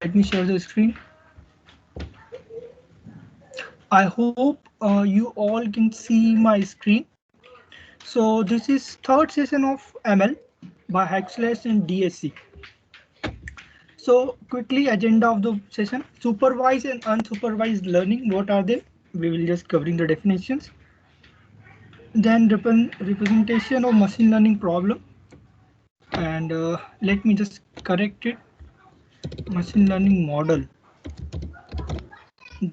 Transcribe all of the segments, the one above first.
let me share the screen. I hope you all can see my screen. So this is third session of ML by Hackslash and DSC. So quickly agenda of the session: supervised and unsupervised learning. What are they? We will just covering the definitions. Then representation of machine learning problem. And let me just correct it. Machine learning model.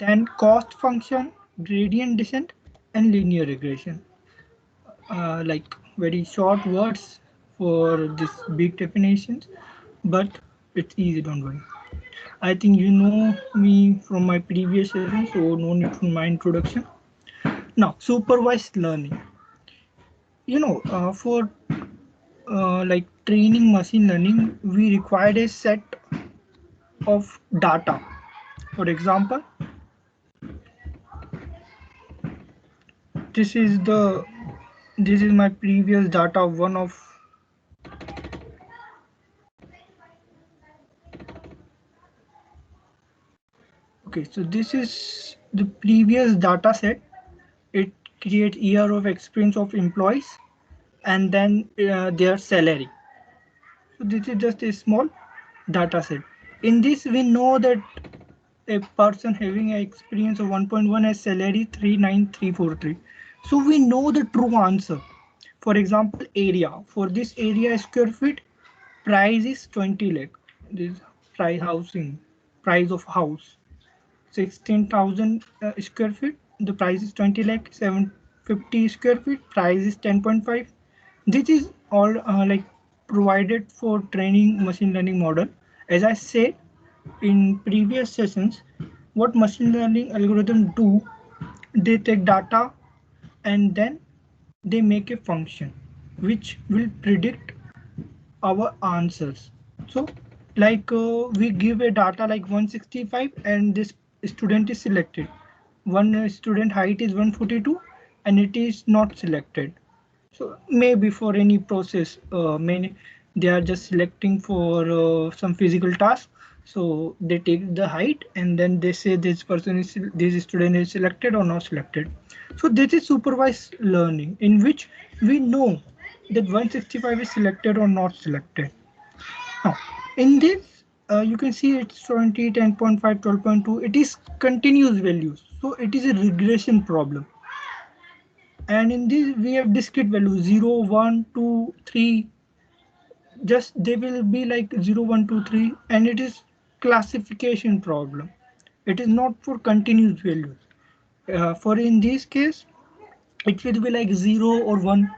Then cost function, gradient descent, and linear regression. Like very short words for this big definitions, but it's easy, don't worry. I think you know me from my previous session, so no need for my introduction. Now, supervised learning. For like training machine learning, we required a set of data. For example, this is the this is my previous data of one of okay, so this is the previous data set. It creates year of experience of employees and then their salary. So this is just a small data set. In this, we know that a person having an experience of 1.1 has salary 39343. So we know the true answer. For example, area. For this area square feet, price is 20 lakh. This price of house. 16,000 square feet, the price is 20 lakh. 750 square feet, price is 10.5. This is all like provided for training machine learning model. As I said in previous sessions, what machine learning algorithm do, they take data and then they make a function which will predict our answers. So like we give a data like 165 and this student is selected. One student height is 142 and it is not selected. So maybe for any process, many they are just selecting for some physical task. So they take the height and then they say this student is selected or not selected. So this is supervised learning in which we know that 165 is selected or not selected. Now, in this, you can see it's 20, 10.5, 12.2. It is continuous values. So it is a regression problem. And in this, we have discrete values 0, 1, 2, 3. Just they will be like 0, 1, 2, 3. And it is classification problem. It is not for continuous values. For in this case, it will be like 0 or 1.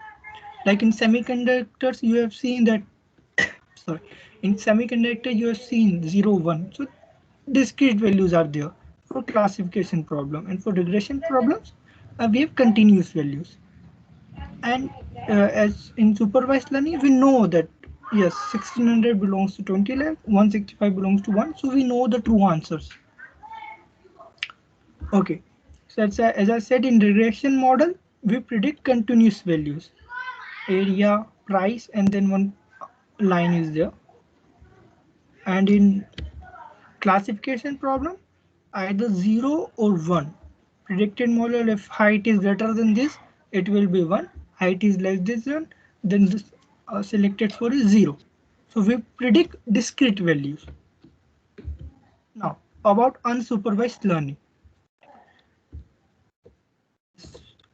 Like in semiconductors, you have seen that sorry, in semiconductor you have seen 0 1. So discrete values are there for classification problem, and for regression problems we have continuous values. And as in supervised learning we know that yes, 1600 belongs to 20 lakh, 165 belongs to 1, so we know the true answers. Okay, so as I said, in regression model we predict continuous values, area, price, and then one line is there. And in classification problem, either 0 or 1. Predicted model, if height is greater than this, it will be 1. Height is less than this one, then this selected for is 0. So we predict discrete values. Now about unsupervised learning.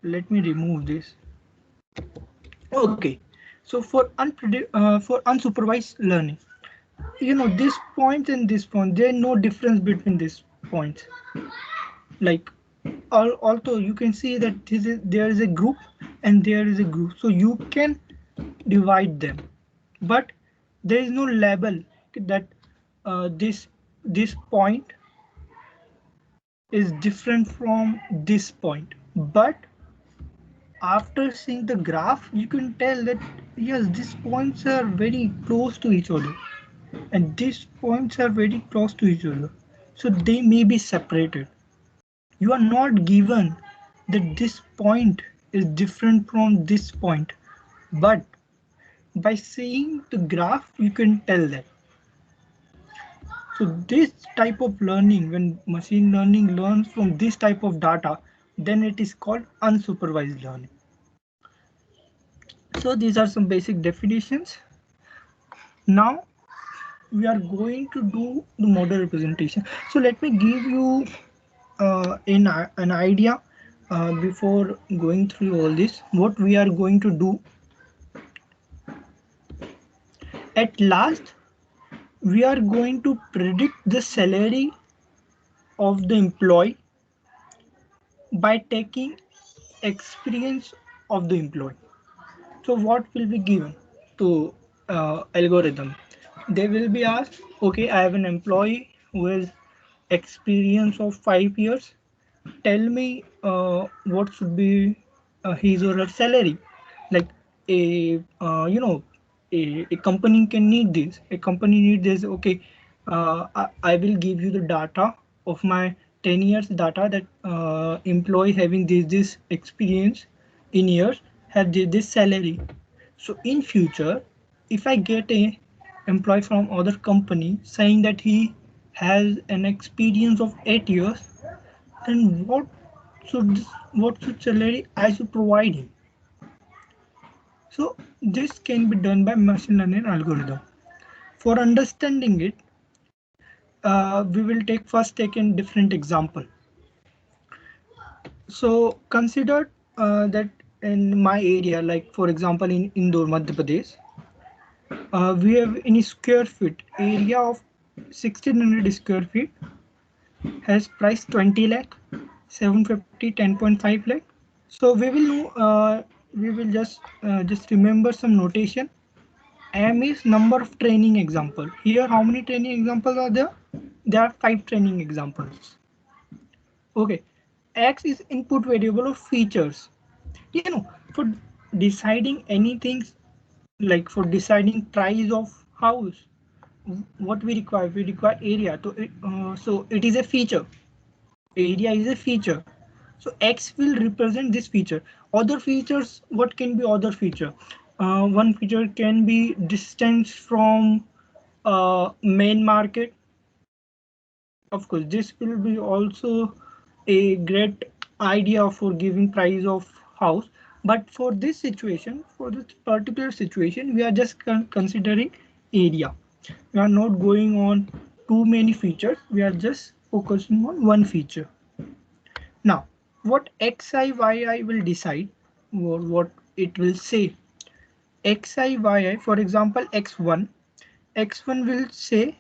Let me remove this. Okay, so for unsupervised learning, this point and this point, there is no difference between these points. Like although you can see that there is a group and there is a group, so you can divide them, but there is no label that this point is different from this point. But after seeing the graph you can tell that yes, these points are very close to each other and these points are very close to each other, so they may be separated. You are not given that this point is different from this point, but by seeing the graph you can tell that. So this type of learning, when machine learning learns from this type of data, then it is called unsupervised learning. So these are some basic definitions. Now we are going to do the model representation. So let me give you an idea before going through all this. What we are going to do at last, we are going to predict the salary of the employee by taking experience of the employee. So what will be given to algorithm? They will be asked, okay, I have an employee who has experience of 5 years. Tell me what should be his or her salary. Like a company can need this. A company need this. Okay, I will give you the data of my 10 years data that employee having this experience in years have this salary. So in future, if I get a employee from other company saying that he has an experience of 8 years, then what should salary I should provide him? So this can be done by machine learning algorithm. For understanding it, we will take a different example. So consider that in my area, like for example in Indore, Madhya Pradesh, we have in square feet area of 1600 square feet has price 20 lakh, 750 10.5 lakh. So we will just remember some notation. M is number of training example. Here, how many training examples are there? There are 5 training examples. Okay. X is input variable of features. For deciding anything, like for deciding price of house, what we require area. So it is a feature. Area is a feature. So X will represent this feature. Other features, what can be other feature? One feature can be distance from main market. Of course, this will be also a great idea for giving price of house. But for this situation, for this particular situation, we are just considering area. We are not going on too many features. We are just focusing on one feature. Now, what xi, yi will decide, or what it will say. Xi, yi, for example, x1 will say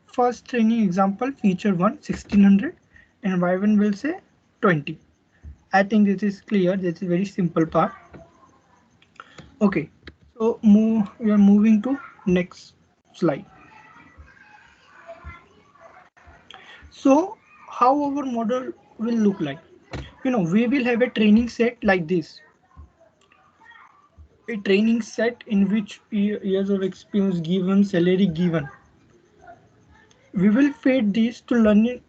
first training example feature 1 1600 and y1 will say 20. I think this is clear. This is very simple part. Okay, so we are moving to next slide. So how our model will look like? We will have a training set like this. A training set in which years of experience given, salary given. We will feed these to learning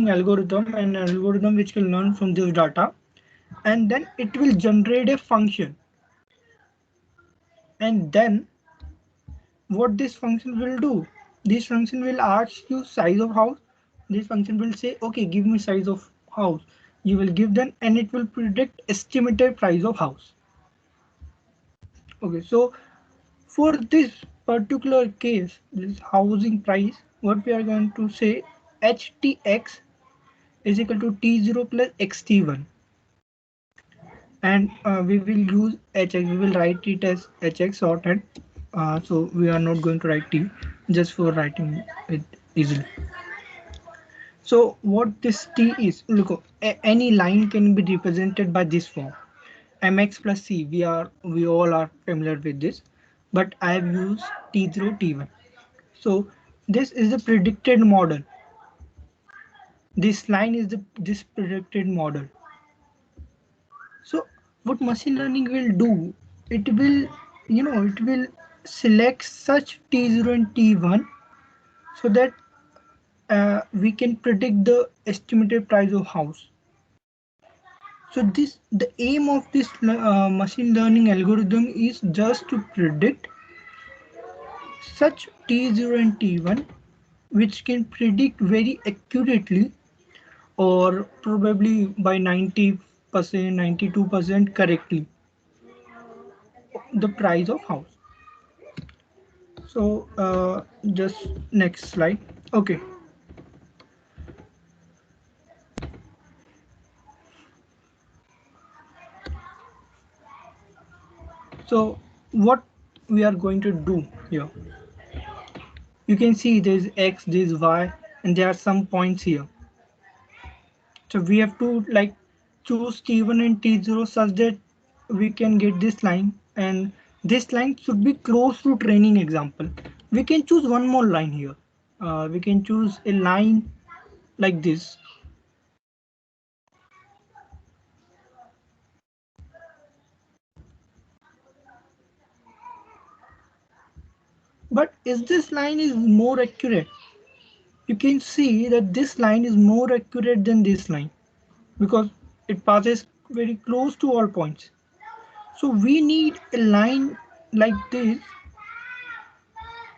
algorithm, and algorithm which can learn from this data, and then it will generate a function. And then what this function will do? This function will ask you size of house. This function will say, okay, give me size of house. You will give them, and it will predict estimated price of house. Okay, so for this particular case, this housing price, what we are going to say, HTX is equal to T0 plus XT1. And we will use HX, we will write it as HX shorthand. So we are not going to write T just for writing it easily. So what this T is, look, any line can be represented by this form. Mx plus C, we all are familiar with this, but I have used T0 T1. So this is the predicted model. This line is this predicted model. So what machine learning will do, it will select such T0 and T1 so that we can predict the estimated price of house. So the aim of this machine learning algorithm is just to predict such T0 and T1 which can predict very accurately or probably by 90%, 92% correctly the price of house. So just next slide. Okay. So what we are going to do here, you can see there's X, there's Y, and there are some points here. So we have to like choose T1 and T0 such that we can get this line, and this line should be close to training example. We can choose one more line here. We can choose a line like this. But is this line is more accurate? You can see that this line is more accurate than this line because it passes very close to all points. So we need a line like this,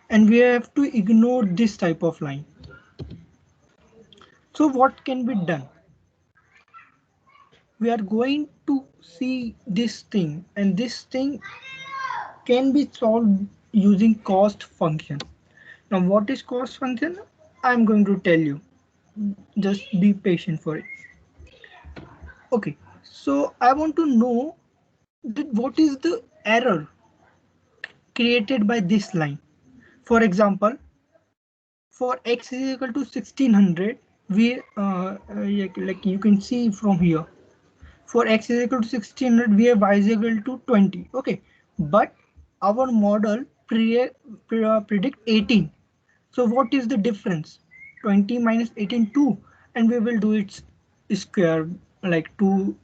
and we have to ignore this type of line. So what can be done? We are going to see this thing, and this thing can be solved using cost function. Now what is cost function? I'm going to tell you. Just be patient for it. Okay, so I want to know that what is the error created by this line. For example, for x is equal to 1600, we like you can see from here, for x is equal to 1600, we have y is equal to 20. Okay, but our model predict 18. So what is the difference? 20 minus 18, 2, and we will do its square, like 2.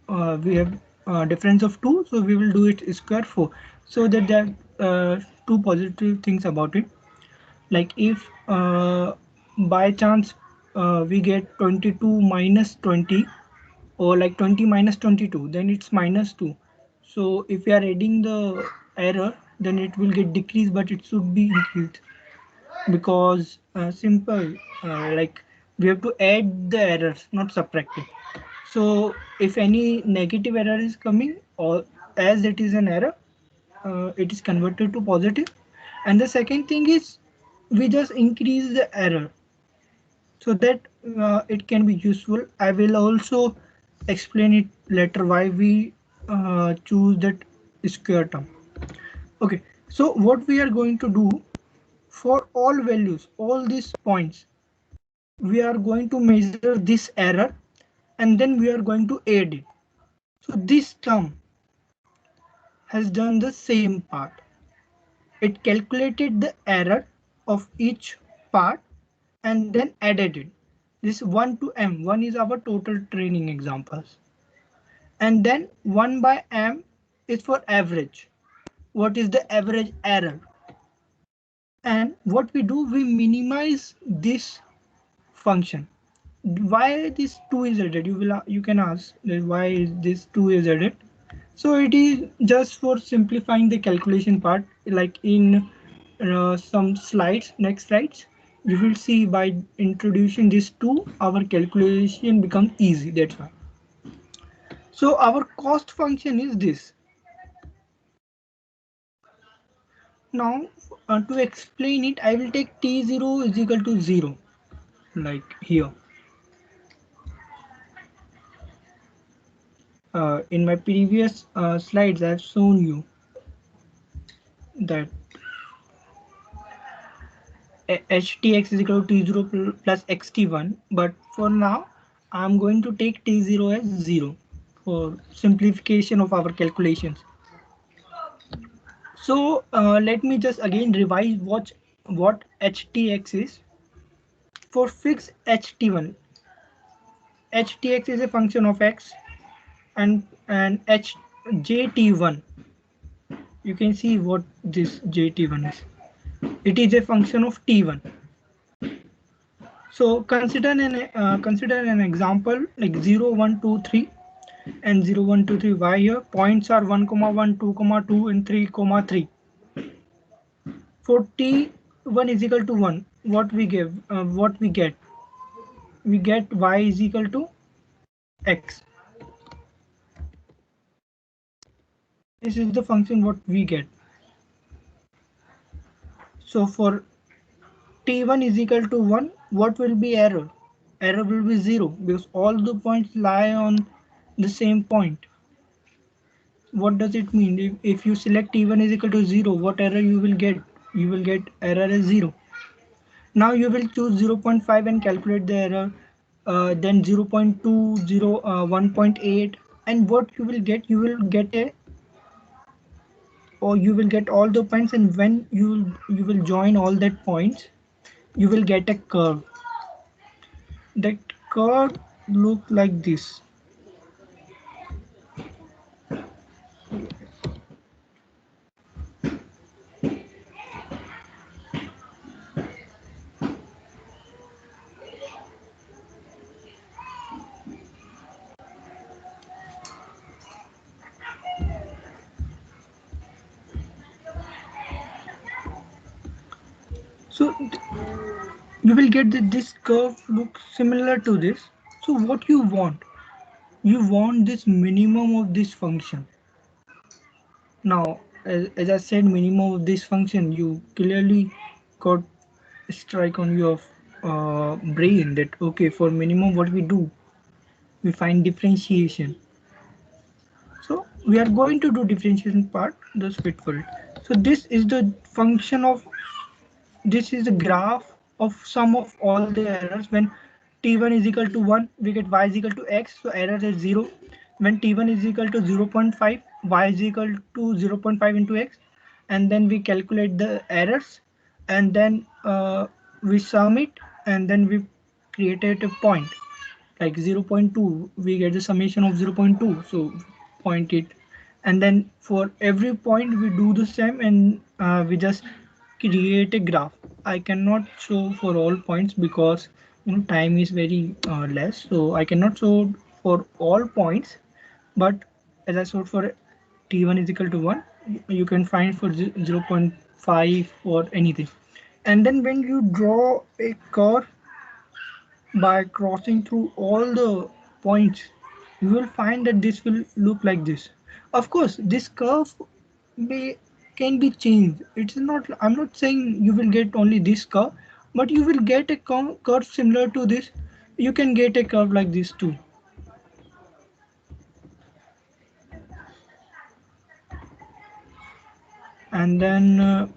We have difference of 2, so we will do it square 4. So that there are two positive things about it. Like if by chance we get 22 minus 20, or like 20 minus 22, then it's minus 2. So if we are adding the error, then it will get decreased, but it should be increased because simple, like we have to add the errors, not subtract it. So if any negative error is coming, or as it is an error, it is converted to positive. And the second thing is we just increase the error so that it can be useful. I will also explain it later why we choose that square term. Okay, so what we are going to do, for all values, all these points, we are going to measure this error and then we are going to add it. So this term has done the same part. It calculated the error of each part and then added it. This 1 to m, 1 is our total training examples. And then 1 by m is for average. What is the average error? And what we do, we minimize this function. Why this 2 is added? You can ask why is this 2 is added. So it is just for simplifying the calculation part, like in some slides, next slides, you will see by introducing this 2, our calculation becomes easy. That's why. So our cost function is this. Now to explain it, I will take T0 is equal to 0, like here. In my previous slides, I have shown you that htx is equal to t0 plus xt1, but for now I'm going to take t0 as 0 for simplification of our calculations. So let me just again revise what htx is. For fixed ht1, htx is a function of x, and jt1, you can see what this jt1 is. It is a function of t1. So consider an example like 0, 1, 2, 3 and 0, 1, 2, 3. Why here? Points are 1, 1, 2, 2 and 3, 3. For t1 is equal to 1, what we give, what we get y is equal to x. This is the function what we get. So for t1 is equal to 1, what will be error? Error will be 0 because all the points lie on the same point. What does it mean? If you select t1 is equal to 0, what error you will get? You will get error as 0. Now you will choose 0.5 and calculate the error, then 0.2, 1.8, and what you will get? You will get a, or you will get all the points, and when you will join all that points, you will get a curve. That curve look like this. So you will get that this curve looks similar to this. So what you want? You want this minimum of this function. Now, as I said, minimum of this function, you clearly got a strike on your brain that okay, for minimum, what we do? We find differentiation. So we are going to do differentiation part, just wait for it. So this is the function of, this is the graph of sum of all the errors. When t1 is equal to 1, we get y is equal to x, so error is 0. When t1 is equal to 0.5, y is equal to 0.5 into x, and then we calculate the errors, and then we sum it, and then we created a point like 0.2, we get the summation of 0.2, so point it, and then for every point we do the same, and we just create a graph. I cannot show for all points because time is very less, so I cannot show for all points, but as I showed for t1 is equal to 1, you can find for 0.5 or anything. And then when you draw a curve by crossing through all the points, you will find that this will look like this. Of course, this curve may can be changed. It's not, I'm not saying you will get only this curve, but you will get a curve similar to this. You can get a curve like this too. And then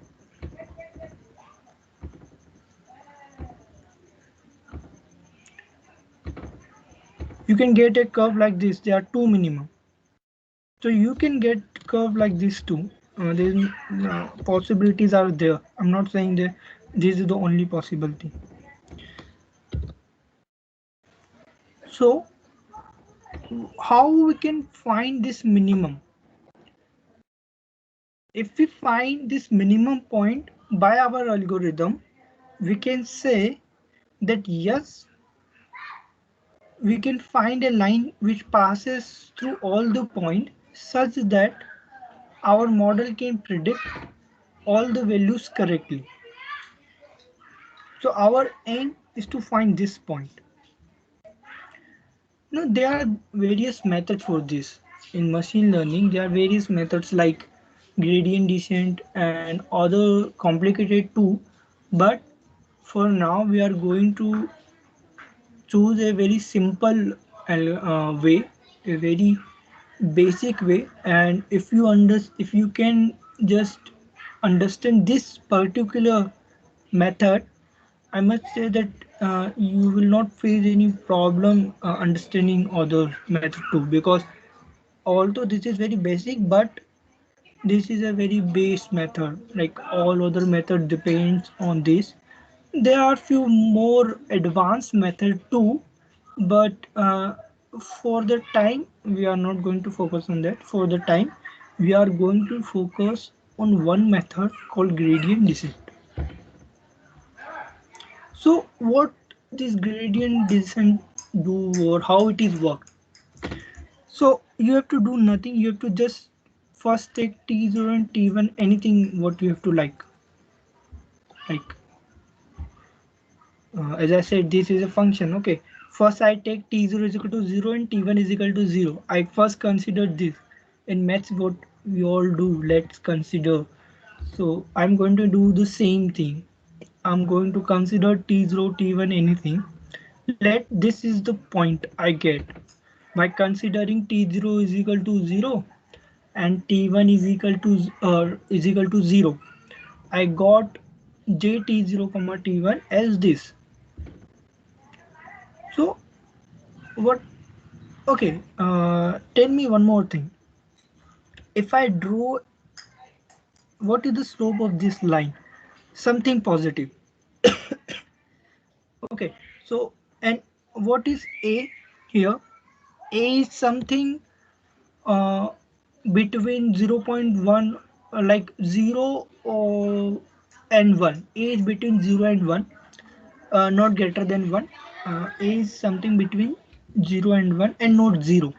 you can get a curve like this. There are two minimum. So you can get curve like this too. Then possibilities are there. I'm not saying that this is the only possibility. So how we can find this minimum? If we find this minimum point by our algorithm, we can say that yes, we can find a line which passes through all the points such that our model can predict all the values correctly. So our aim is to find this point. No, there are various methods for this. In machine learning, there are various methods like gradient descent and other complicated too. But for now, we are going to choose a very simple way, a very basic way. And if you can just understand this particular method, I must say that you will not face any problem understanding other method too, because although this is very basic, but this is a very base method. Like all other method depends on this. There are few more advanced method too, but for the time we are not going to focus on that. For the time, we are going to focus on one method called gradient descent. So what this gradient descent do, or how it is work? So you have to do nothing. You have to just first take T0 and T1, anything what you have to like. as I said, this is a function. Okay, first I take t0 is equal to 0 and t1 is equal to 0. I first consider this. In maths, what we all do, let's consider. So I'm going to do the same thing. I'm going to consider t0, t1, anything. Let this is the point I get by considering t0 is equal to 0 and t1 is equal to 0. I got jt0 comma t1 as this. So what? Okay, tell me one more thing. If I draw, what is the slope of this line? Something positive. Okay, so and what is a here? A is something uh, between 0.1 like 0 and 1. A is between 0 and 1, not greater than 1. A is something between 0 and 1 and not 0.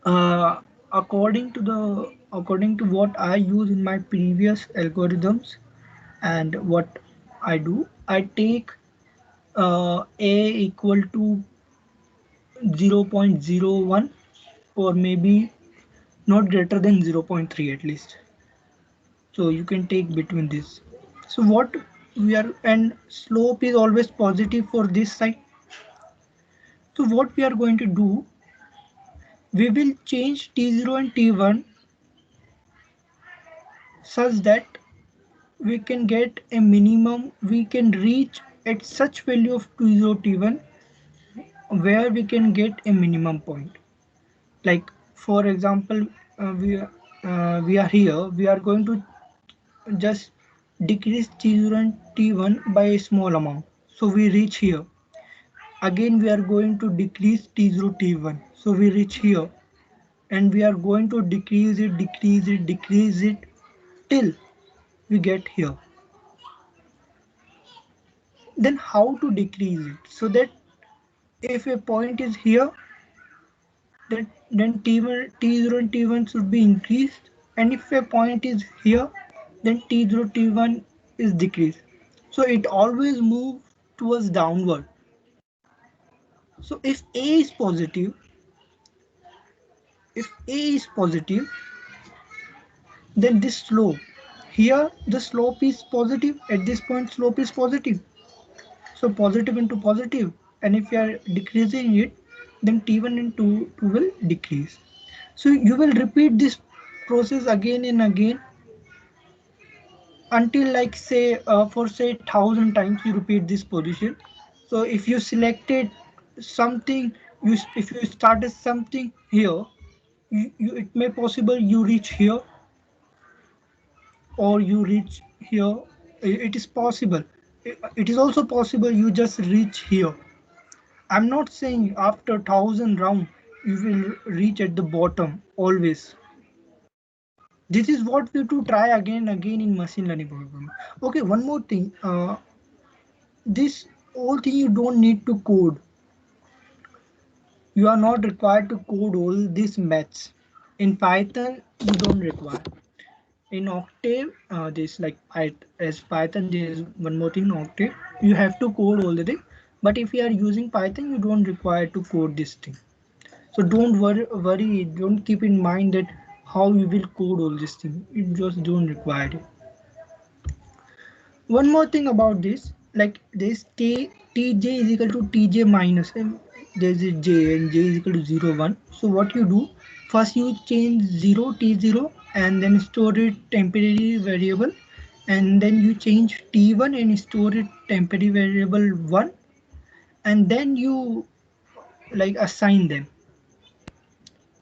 uh, according to what I use in my previous algorithms and what I do, I take a equal to 0.01 or maybe not greater than 0.3 at least. So you can take between this. So what we are, and slope is always positive for this side. So what we are going to do, we will change t0 and t1 such that we can get a minimum, we can reach at such value of 20t1 where we can get a minimum point. Like for example, we are here, we are going to just decrease t0 and t1 by a small amount, so we reach here. Again we are going to decrease t0 t1, so we reach here, and we are going to decrease it till we get here. Then how to decrease it? So that if a point is here, then t0 and t1 should be increased, and if a point is here, then t0 t1 is decreased. So it always moves towards downward. So if a is positive, then this slope here, the slope is positive. At this point, slope is positive. So positive into positive, and if you are decreasing it, then t1 and two will decrease. So you will repeat this process again and again until like say for say 1,000 times you repeat this position. So if you selected something, if you started something here, it may possible you reach here or you reach here. It is possible. It is also possible you just reach here. I'm not saying after 1,000 round you will reach at the bottom always. This is what we to try again and again in machine learning program. Okay, one more thing. This whole thing you don't need to code. You are not required to code all these maths. In Python, you don't require. In Octave, this like as Python, there is one more thing. Octave, you have to code all the thing. But if you are using Python, you don't require to code this thing. So don't worry, don't keep in mind that how you will code all this thing. You just don't require it. One more thing about this, like this tj is equal to tj minus m. There's a j and j is equal to 0 1. So what you do, first you change 0 t0 and then store it temporary variable, and then you change t1 and store it temporary variable 1, and then you like assign them.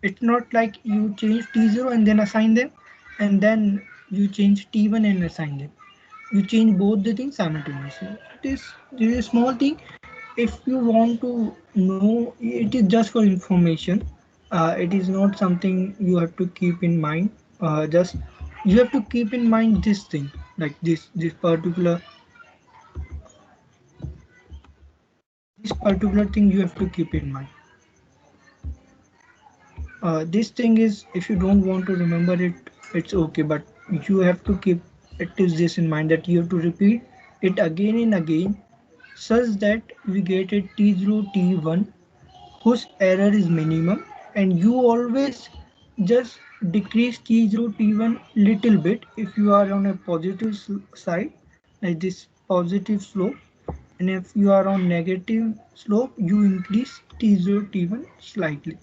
It's not like you change t0 and then assign them, and then you change t1 and assign them. You change both the things simultaneously. This is a small thing. If you want to know, it is just for information. It is not something you have to keep in mind. Just you have to keep in mind this thing, like this particular thing you have to keep in mind. This thing is, if you don't want to remember it, it's okay, but you have to keep at least this in mind, that you have to repeat it again and again such that we get a T0 T1 whose error is minimum, and you always just decrease T0 T1 little bit if you are on a positive side, like this positive slope, and if you are on negative slope you increase T0 T1 slightly.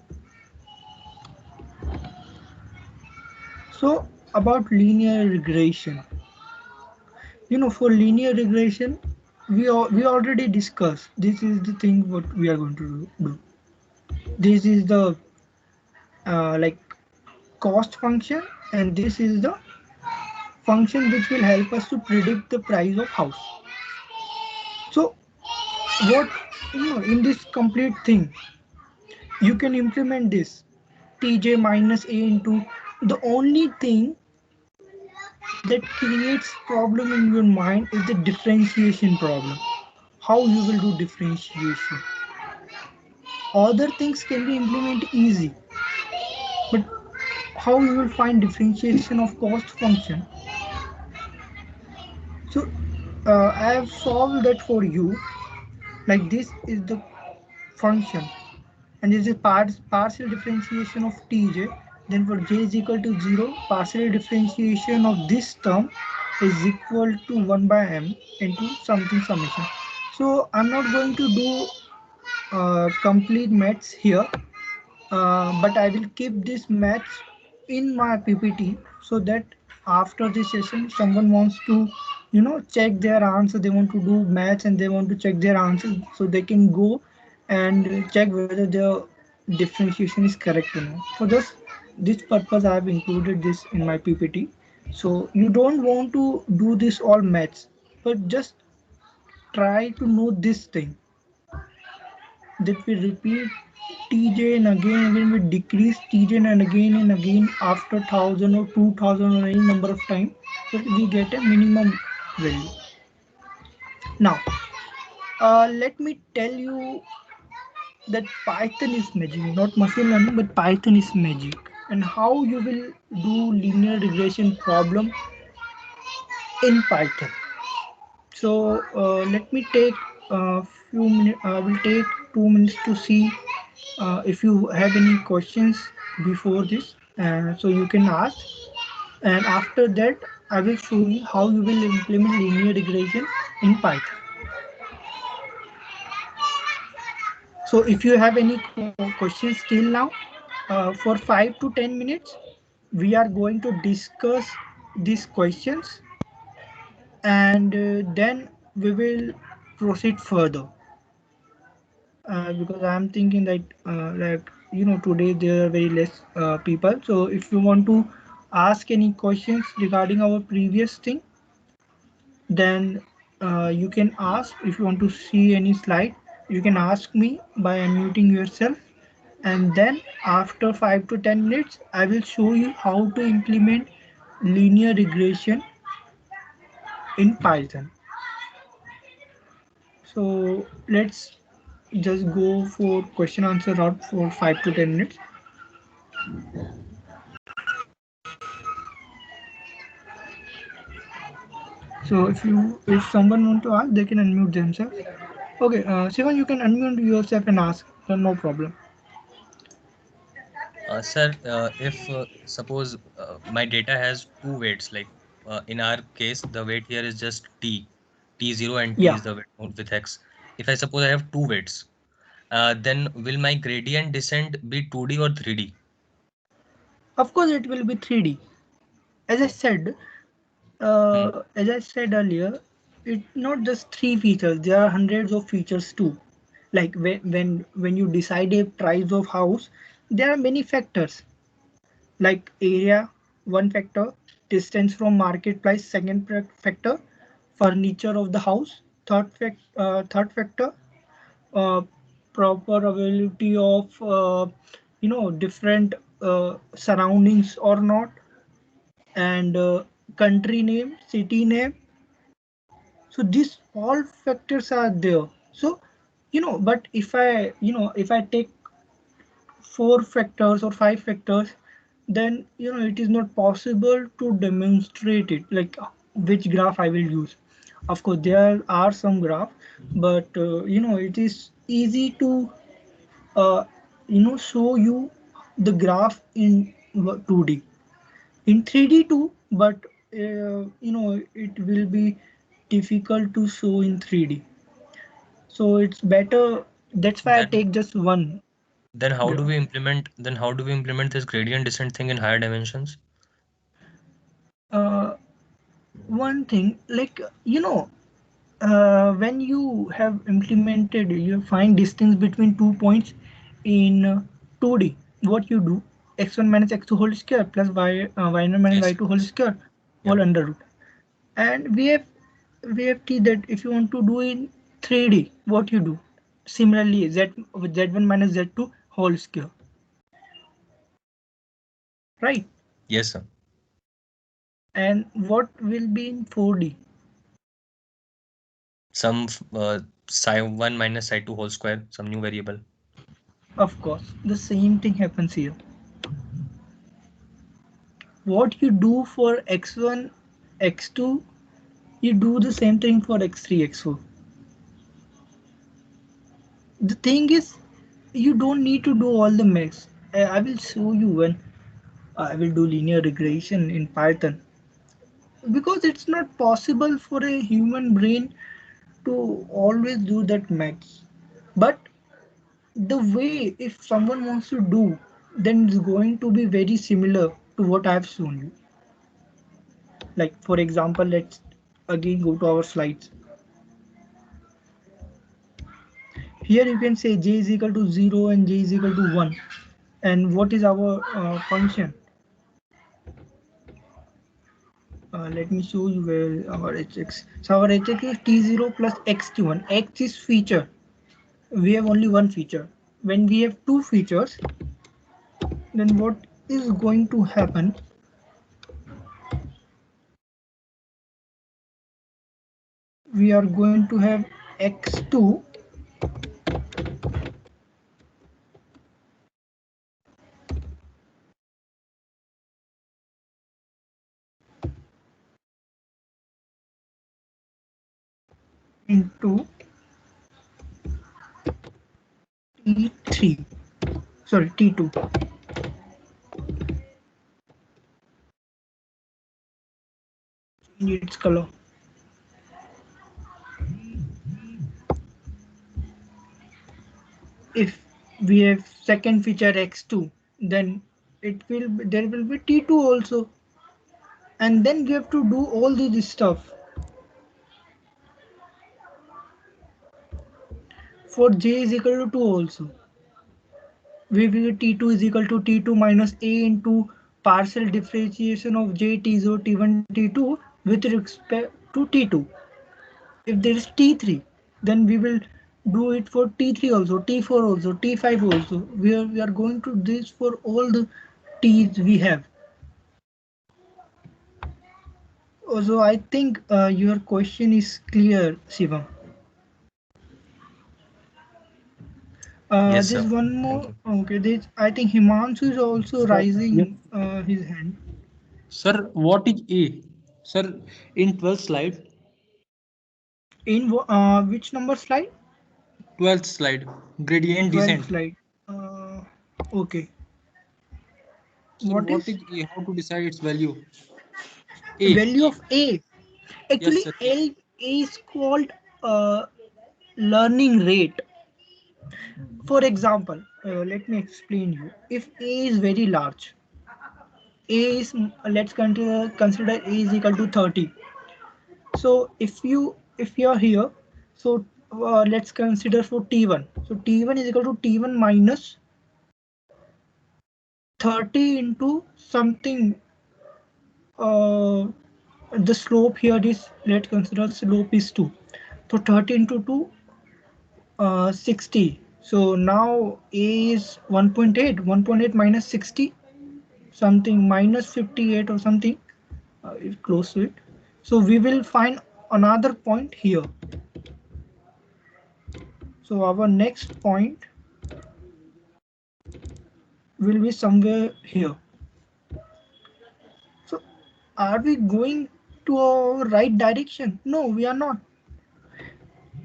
So about linear regression, for linear regression we already discussed this is the thing what we are going to do. This is the like cost function, and this is the function which will help us to predict the price of house. So what, in this complete thing you can implement this tj minus a into the only thing that creates problem in your mind is the differentiation problem. How you will do differentiation? Other things can be implemented easy, but how you will find differentiation of cost function? So I have solved that for you. Like this is the function, and this is partial differentiation of tj. Then for j is equal to 0, partial differentiation of this term is equal to 1 by m into something summation. So I'm not going to do complete maths here, but I will keep this maths in my PPT so that after this session someone wants to check their answer, they want to do maths and they want to check their answer, so they can go and check whether their differentiation is correct or not. For this purpose I have included this in my PPT. So you don't want to do this all maths, but just try to know this thing, that we repeat tj and again we decrease tj and again after 1000 or 2000 or any number of time, so we get a minimum value. Now let me tell you that Python is magic, not machine learning, but Python is magic, and how you will do linear regression problem in Python. So let me take a few minutes. I will take 2 minutes to see if you have any questions before this, so you can ask. And after that, I will show you how you will implement linear regression in Python. So if you have any questions till now, for 5 to 10 minutes, we are going to discuss these questions, and then we will proceed further. Because I'm thinking that like today there are very less people, so if you want to ask any questions regarding our previous thing, then you can ask. If you want to see any slide, you can ask me by unmuting yourself, and then after 5 to 10 minutes I will show you how to implement linear regression in Python. So let's just go for question answer route for 5 to 10 minutes. So if someone want to ask, they can unmute themselves. Okay, Sivan, you can unmute yourself and ask. No problem. Sir, if suppose my data has two weights, like in our case, the weight here is just t0 and t Yeah, is the weight with x. If I suppose I have two weights, then will my gradient descent be 2D or 3D? of course it will be 3D. As I said, Hmm. as I said earlier, it's not just three features. There are hundreds of features too. Like when you decide a price of house, there are many factors like area, one factor, distance from market price, second factor, furniture of the house, third factor, uh, proper availability of different surroundings or not, and country name, city name. So these all factors are there. So but if I take four factors or five factors, then it is not possible to demonstrate it, like which graph I will use. Of course, there are some graph, but it is easy to uh, show you the graph in 2D, in 3D too, but it will be difficult to show in 3D. So it's better. That's why I Then take just one then how do graph. we implement this gradient descent thing in higher dimensions? Uh, One thing, like when you have implemented, you find distance between 2 points in 2D. What you do? X1 minus x2 whole square plus y1 minus Yes. y2 whole square Yeah. whole under root. And we have t that if you want to do in 3D, what you do? Similarly, z1 minus z2 whole square, right? Yes, sir. And what will be in 4D? Some psi1 minus psi2 whole square, some new variable. Of course, the same thing happens here. What you do for x1, x2, you do the same thing for x3, x4. The thing is, you don't need to do all the mess. I will show you when I will do linear regression in Python, because it's not possible for a human brain to always do that max. But the way, if someone wants to do, then it's going to be very similar to what I've shown you. Like for example, let's again go to our slides. Here you can say j is equal to 0 and j is equal to 1. And what is our function? Let me show you where our hx. So our hx is t0 plus xt1. X is feature. We have only one feature. When we have two features, then what is going to happen? We are going to have x2 into t3. Sorry, t2. In its color. If we have second feature x2, then there will be t2 also, and then we have to do all this stuff. For j is equal to 2 also, we will t2 is equal to t2 minus a into partial differentiation of j t0 t1 t2 with respect to t2. If there is t3, then we will do it for t3 also, t4 also, t5 also. We are going to do this for all the t's we have. Also, I think your question is clear, Shivam. Yes, There's sir. one Thank more. you. Okay, I think Himanshu is also Sir, yes. raising his hand. Sir, what is A? Sir, in 12th slide, In which number slide? 12th slide, gradient 12th descent. slide. Uh, okay. Sir, What what is is A? How to decide its value? A. value of A? Yes, Actually, sir. A is called uh, learning rate. For example, let me explain you. If A is very large, A is, let's consider A is equal to 30. So if you are here, so let's consider for t1. So t1 is equal to t1 minus 30 into something. Uh, the slope here is, let's consider slope is 2. So 30 into 2, 60. So now A is 1.8. 1.8 minus 60, something minus 58 or something, close to it. So we will find another point here. So our next point will be somewhere here. So are we going to our right direction? No, we are not.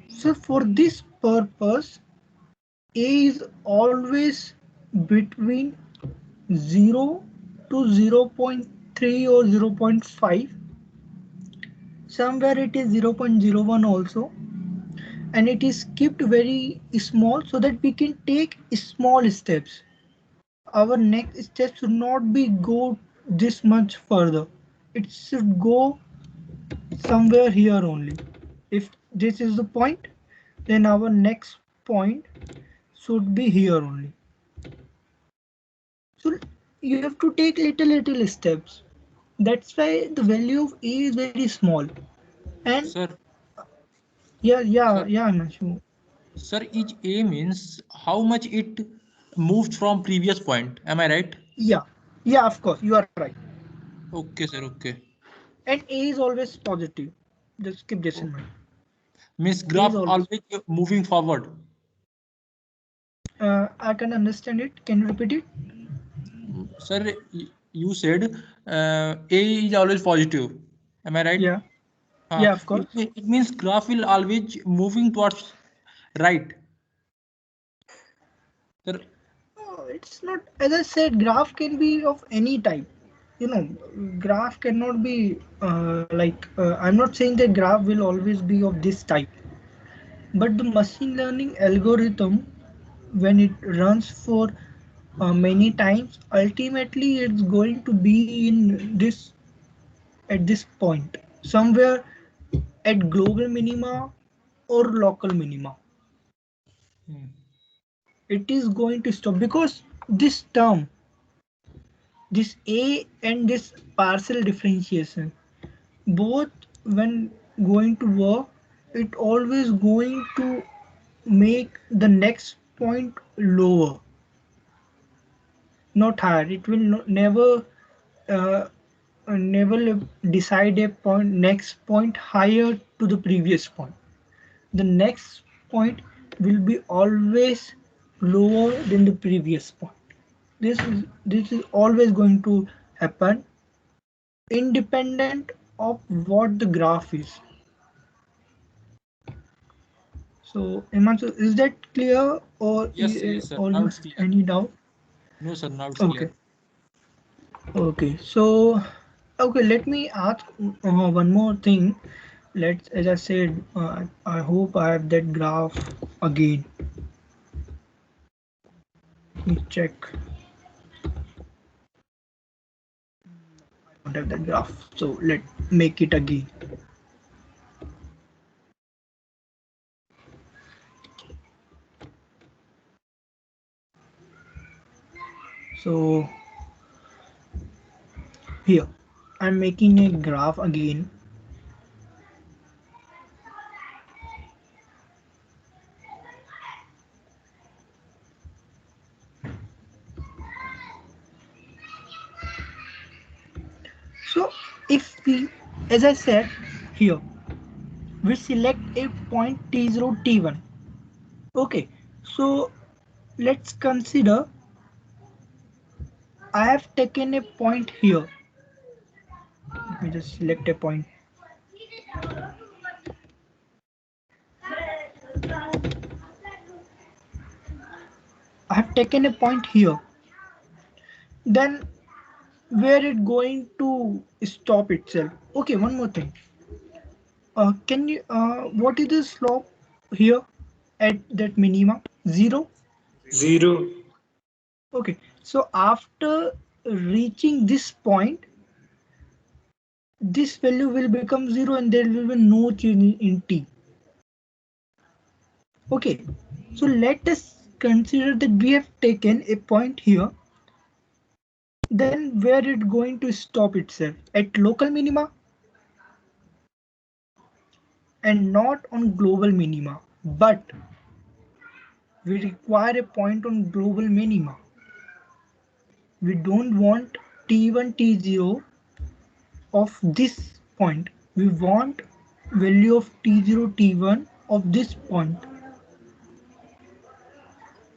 So for this purpose, A is always between 0 to 0.3 or 0.5. Somewhere it is 0.01 also, and it is kept very small so that we can take small steps. Our next step should not be go this much further. It should go somewhere here only. If this is the point, then our next point should be here only. So you have to take little steps. That's why the value of A is very small. And Sir, sir, Himanshu. sir, each A means how much it moved from previous point. Am I right? Yeah, of course, you are right. Okay, sir. Okay. And A is always positive. Just keep this Oh, in mind. means A is graph always. always moving forward. I can understand it. Can you repeat it? Sir, you said A is always positive. Am I right? Yeah, yeah, of It, course. it means graph will always moving towards right. Sir, No, it's not. As I said, graph can be of any type. You know, graph cannot be I'm not saying that graph will always be of this type. But the machine learning algorithm, when it runs for many times, ultimately it's going to be in this at this point somewhere at global minima or local minima. hmm, It is going to stop because this term, this A and this partial differentiation, both when going to work, it always going to make the next point lower, not higher. It will uh, never decide a point next point higher to the previous point. The next point will be always lower than the previous point. This is always going to happen independent of what the graph is. So Himanshu, is that clear yes, sir. or Now you it's have clear. any doubt? No, sir. Now it's Okay. clear. Okay. So okay, let me ask one more thing. Let's, as I said, I hope I have that graph again. Let me check. I don't have that graph. So let make it again. So here I'm making a graph again. So if we, as I said here, we select a point t0 t1. Okay, so let's consider I have taken a point here. Let me just select a point. I have taken a point here. Then where it going to stop itself? Okay, one more thing. Can you what is the slope here at that minima? Zero. Zero. Okay, so after reaching this point, this value will become zero and there will be no change in t. Okay, so let us consider that we have taken a point here. Then where it going to stop itself? At local minima and not on global minima. But we require a point on global minima. We don't want t1 t0 of this point. We want value of t0 t1 of this point.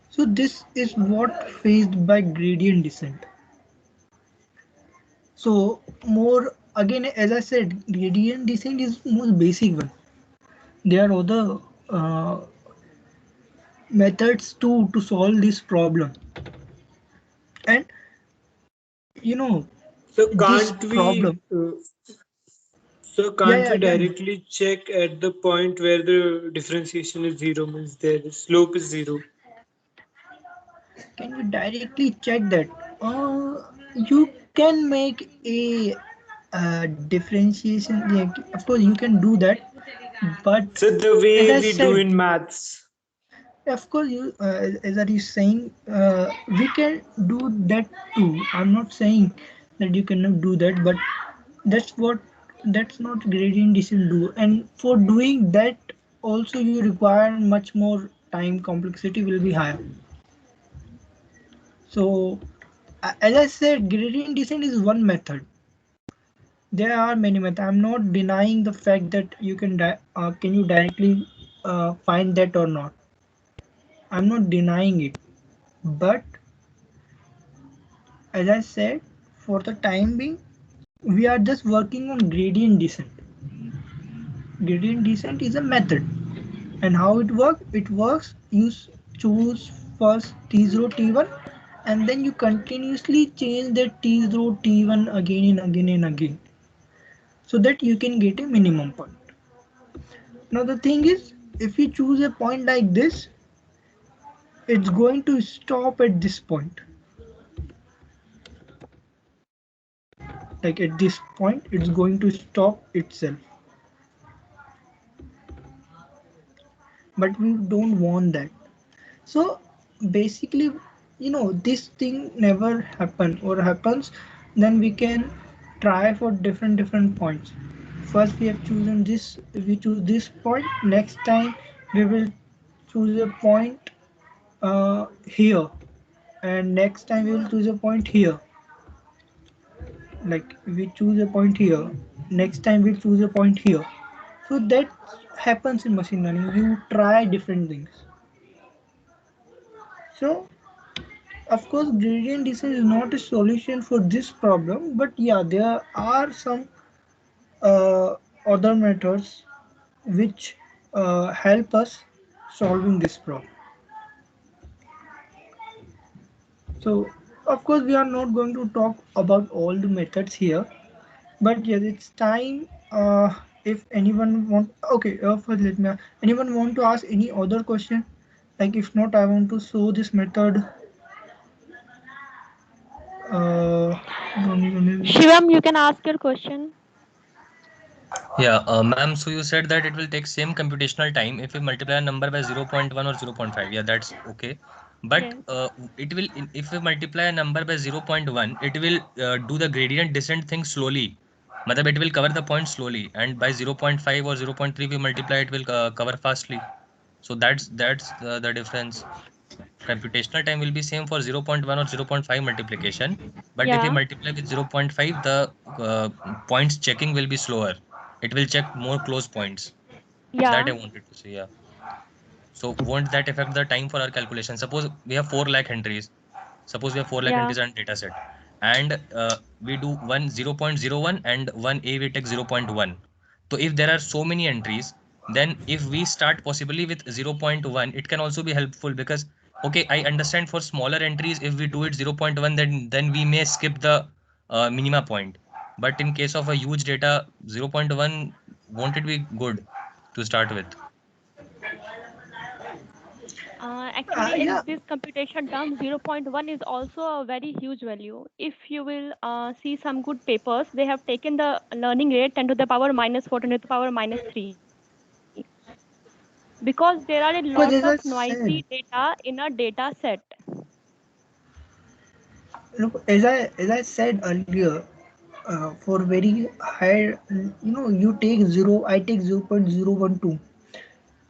So this is what faced by gradient descent. So more again, as I said, gradient descent is most basic one. There are other methods to solve this problem, and you know So this can't we? problem. So Yeah, can't yeah, we again. directly check at the point where the differentiation is zero, means the slope is zero? Can you directly check that? You can make a differentiation. Yeah, of course, you can do that, but So the as way I we do said, in maths. of course, you as I is saying, we can do that too. I'm not saying that you cannot do that, but that's what that's not gradient descent do. And for doing that, also you require much more time. Complexity will be higher. So, as I said, gradient descent is one method. There are many methods. I'm not denying the fact that you can you directly find that or not. I'm not denying it, but as I said, for the time being, we are just working on gradient descent. Gradient descent is a method, and how it works? It works. You choose first T0, T1, and then you continuously change that T0, T1 again and again and again, so that you can get a minimum point. Now the thing is, if you choose a point like this, it's going to stop at this point. Like at this point, it's going to stop itself. But we don't want that. So basically, this thing never happen or happens, then we can try for different points. First we have chosen this, we choose this point. Next time we will choose a point here, and next time we will choose a point here. Like we choose a point here, next time we choose a point here. So that happens in machine learning. You try different things. So of course, gradient descent is not a solution for this problem, but yeah, there are some other methods which help us solving this problem. So, of course, we are not going to talk about all the methods here, but yes, it's time. If anyone want, okay, first let me. Anyone want to ask any other question? Like, if not, I want to show this method. Uh, Shivam, you can ask your question. Yeah, ma'am. So you said that it will take same computational time if we multiply a number by 0.1 or 0.5. Yeah, that's okay. But Yes. it will, if we multiply a number by 0.1, it will do the gradient descent thing slowly. Matlab, it will cover the point slowly, and by 0.5 or 0.3 we multiply, it will cover fastly. So that's the difference. Computational time will be same for 0.1 or 0.5 multiplication, but if we Yeah. multiply with 0.5, the points checking will be slower. It will check more close points. That Yeah. I wanted to say. Yeah. So won't that affect the time for our calculation? Suppose we have 4 lakh entries. Suppose we have 4 lakh Yeah. entries and data set, and we do one 0.01 and one A we take 0.1. So if there are so many entries, then if we start possibly with 0.1, it can also be helpful, because okay, I understand for smaller entries, if we do it 0.1, then we may skip the minima point. But in case of a huge data, 0.1, won't it be good to start with? Actually, yeah. in this computation term, 0.1 is also a very huge value. If you will see some good papers, they have taken the learning rate 10 to the power minus 4, 10 to the power minus 3. Because there are a lot of Because as I noisy said, data in a data set. look, as I said earlier, for very high, you take zero, I take 0.012.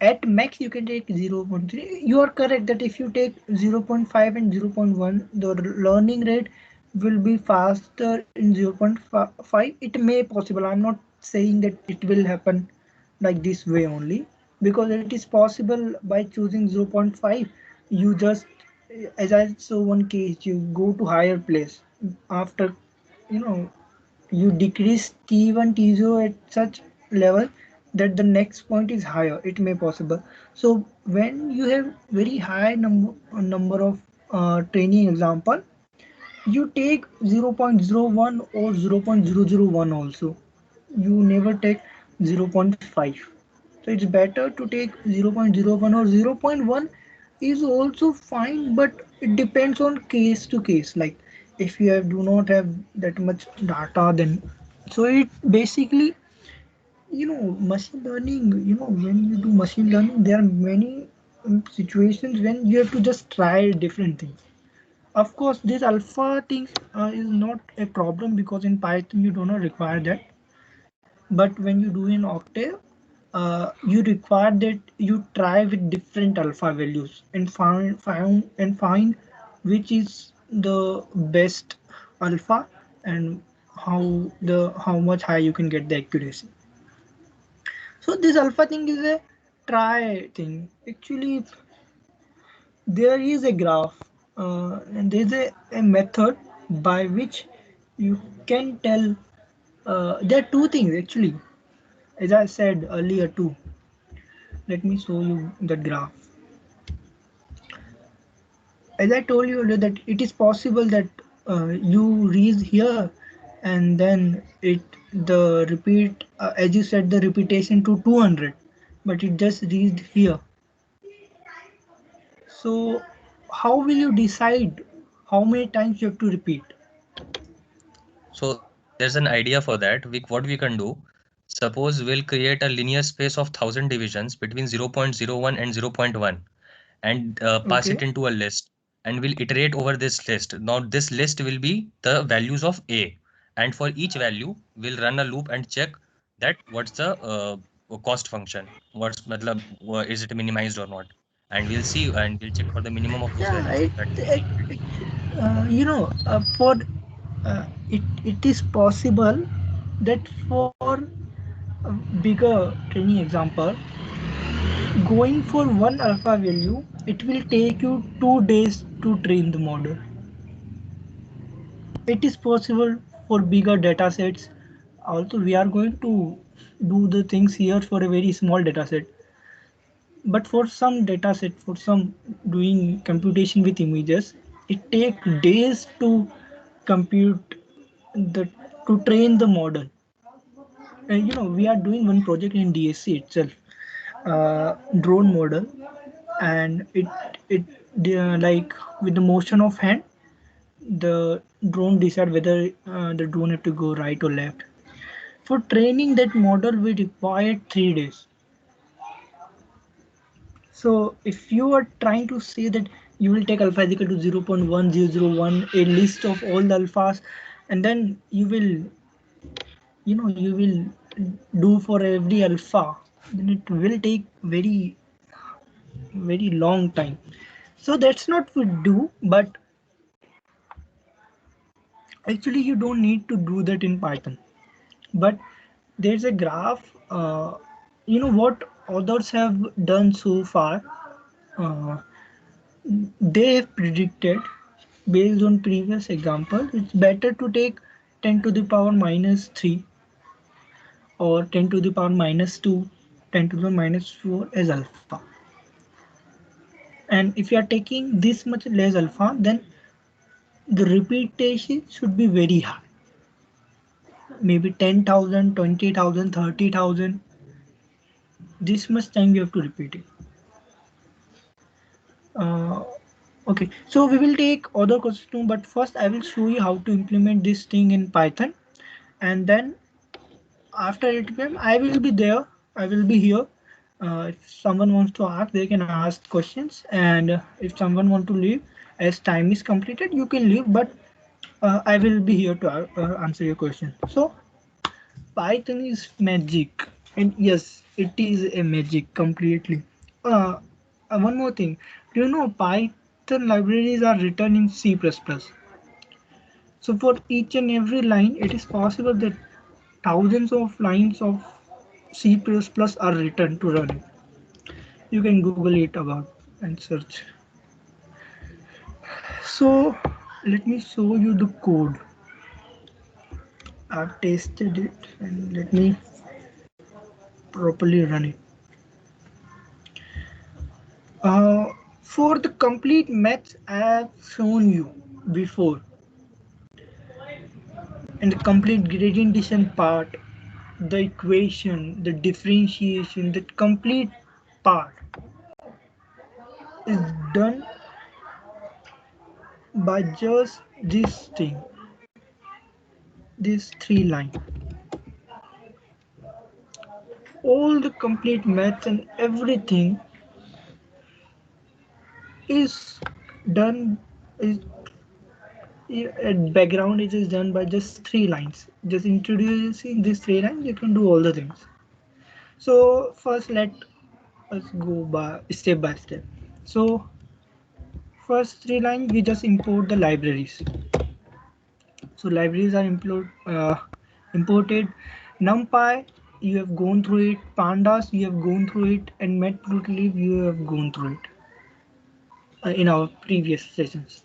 At max, you can take 0.3. You are correct that if you take 0.5 and 0.1, the learning rate will be faster in 0.5. It may possible. I'm not saying that it will happen like this way only, because it is possible by choosing 0.5. You just, as I saw one case, you go to higher place after, you know you decrease T1, T0 at such level that the next point is higher. It may possible. So when you have very high number of training example, you take 0.01 or 0.001 also. You never take 0.5. So it's better to take 0.01 or 0.1 is also fine, but it depends on case to case. Like if you do not have that much data, then so it basically, machine learning, when you do machine learning, there are many situations when you have to just try different things. Of course, this alpha thing is not a problem because in Python you do not require that. But when you do in Octave, you require that you try with different alpha values and find which is the best alpha and how much high you can get the accuracy. So this alpha thing is a try thing. Actually, there is a graph and there is a method by which you can tell. There are two things actually, as I said earlier too. Let me show you the graph. As I told you earlier that it is possible that you reach here and then the repeat, as you said, the repetition to 200, but it just reached here. So how will you decide how many times you have to repeat? So there's an idea for that. What we can do, suppose we'll create a linear space of 1000 divisions between 0.01 and 0.1 and pass it Okay. into a list, and we'll iterate over this list. Now this list will be the values of A, and for each value we'll run a loop and check that what's the cost function, what's matlab, is it minimized or not, and we'll see and we'll check for the minimum of those Yeah, values. for it is possible that for a bigger training example, going for one alpha value, it will take you 2 days to train the model. It is possible for bigger data sets. Also, we are going to do the things here for a very small data set. But for some data set, for some doing computation with images, it takes days to compute the to train the model. And we are doing one project in DSC itself, drone model, and it like with the motion of hand, the drone decide whether the drone have to go right or left. For training that model, we required 3 days. So if you are trying to say that you will take alpha is equal to 0.1001, a list of all the alphas, and then you will do for every alpha, then it will take very very long time. So that's not what we do, but actually you don't need to do that in Python. But there's a graph, what others have done so far. uh, they have predicted based on previous example, it's better to take 10 to the power minus 3 or 10 to the power minus 2, 10 to the minus 4 as alpha. And if you are taking this much less alpha, then the repetition should be very high, maybe 10,000, 20,000, 30,000. This much time you have to repeat it. uh, okay, so we will take other questions, but first I will show you how to implement this thing in Python, and then after it I will be there, I will be here. If someone wants to ask, they can ask questions, and if someone want to leave as time is completed, you can leave, but I will be here to answer your question. So Python is magic, and yes, it is a magic completely. Uh, One more thing, do you know Python libraries are written in C++? So for each and every line, it is possible that thousands of lines of C++ are written to run it. You can Google it about and search. So let me show you the code. I've tasted it and let me properly run it. For the complete maths I have shown you before, and the complete gradient descent part, the equation, the differentiation, the complete part is done by just this thing, this three line. All the complete maths and everything is done is at background. It is done by just three lines. Just introducing these three lines, you can do all the things. So first let us go by step by step. So first three lines we just import the libraries. So libraries are imported. NumPy, you have gone through it. Pandas, you have gone through it, and Matplotlib, you have gone through it in our previous sessions.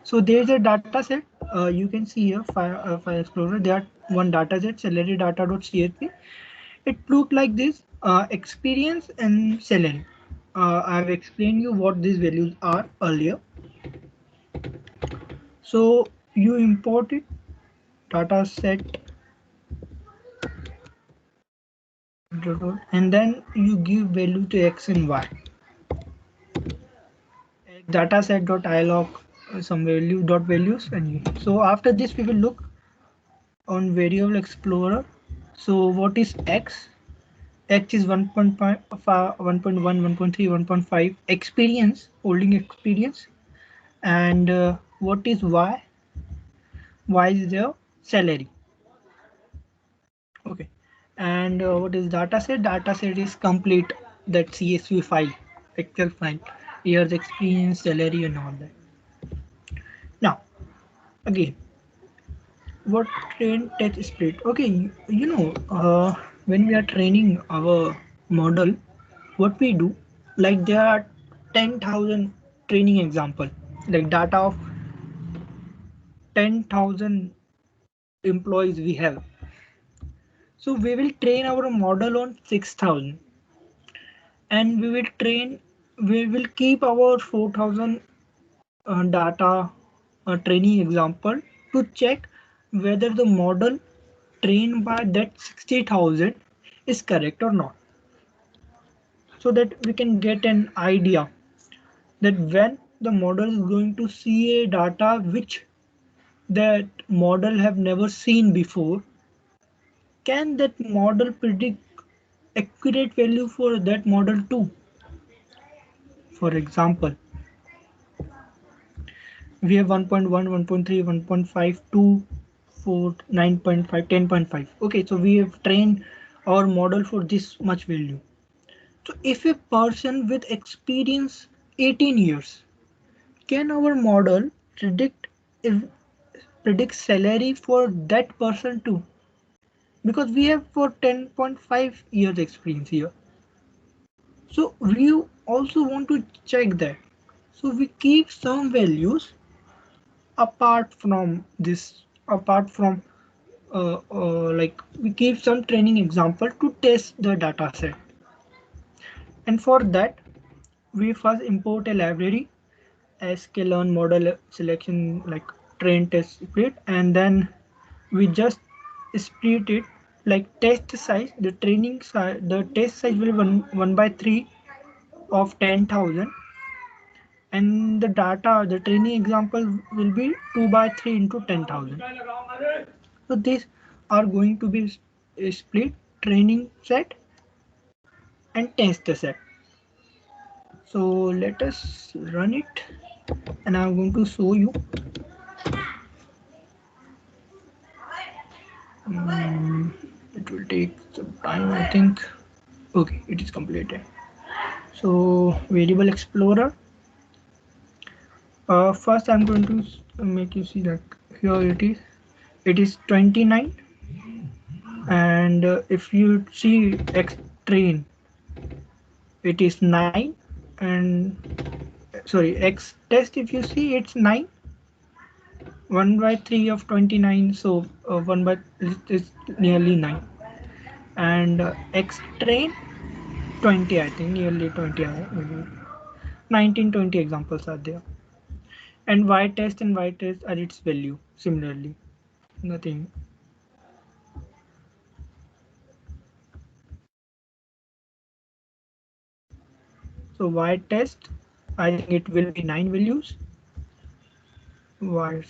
So there's a data set. You can see here File Explorer. There are one data set, salary data.csv. It looked like this: experience and salary. I've explained you what these values are earlier. So you import it, data set, and then you give value to x and y. Dataset.ilog some value dot values, and so after this we will look on variable explorer. So what is x? X is 1.1, 1.3, 1.5 experience, holding experience. And what is y? Y is the salary. Okay. And what is dataset? Dataset is complete that CSV file, Excel file, years experience, salary, and all that. Now, again, what train test split? Okay, when we are training our model, what we do, like there are 10,000 training example, like data of 10,000 employees we have. So we will train our model on 6,000, and we will keep our 4,000 data training example to check whether the model trained by that 60,000 is correct or not, so that we can get an idea that when the model is going to see a data which that model have never seen before, can that model predict accurate value for that model too. For example, we have 1.1, 1.3, 1.5, 2, 4, 9.5, 10.5. Okay, so we have trained our model for this much value. So if a person with experience 18 years, can our model predict salary for that person too? Because we have for 10.5 years experience here. So we also want to check that. So we keep some values apart from this, like we keep some training example to test the data set. And for that, we first import a library, sklearn model selection, like train test split, and then we just split it like test size. The training size, the test size will be 1 by 3 of 10,000, and the data, the training example will be 2 by 3 into 10,000. So these are going to be a split training set and test set. So let us run it, and I'm going to show you. It will take some time, I think. Okay, it is completed. So variable explorer. First, I'm going to make you see that here it is. It is 29, and if you see X train, it is 9, and sorry, X test. If you see, it's 9, 1 by 3 of 29, so 1 by is nearly 9. And x train 20, I think nearly 20, 19, 20 examples are there. And y test and y test are its value similarly, nothing. So y test, I think it will be 9 values. Y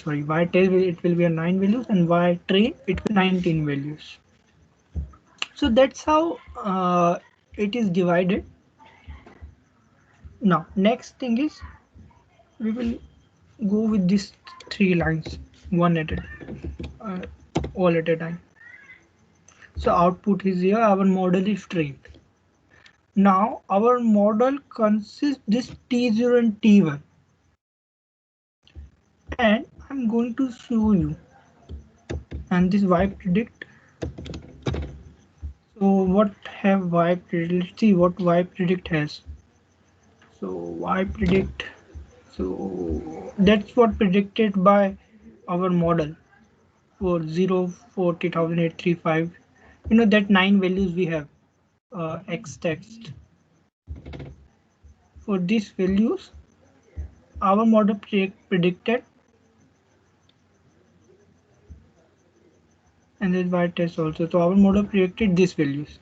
test it will be a 9 values, and y train it will 19 values. So that's how it is divided. Now next thing is we will go with these 3 lines one at a all at a time. So output is here, our model is trained. Now our model consists this T0 and T1, and I'm going to show you. And this y predict. So what have y predict? Let's see what y predict has. So y predict. So that's what predicted by our model for 0, 40,835. You know that 9 values we have x text. For these values, our model predicted, and then y test also. So our model predicted these values.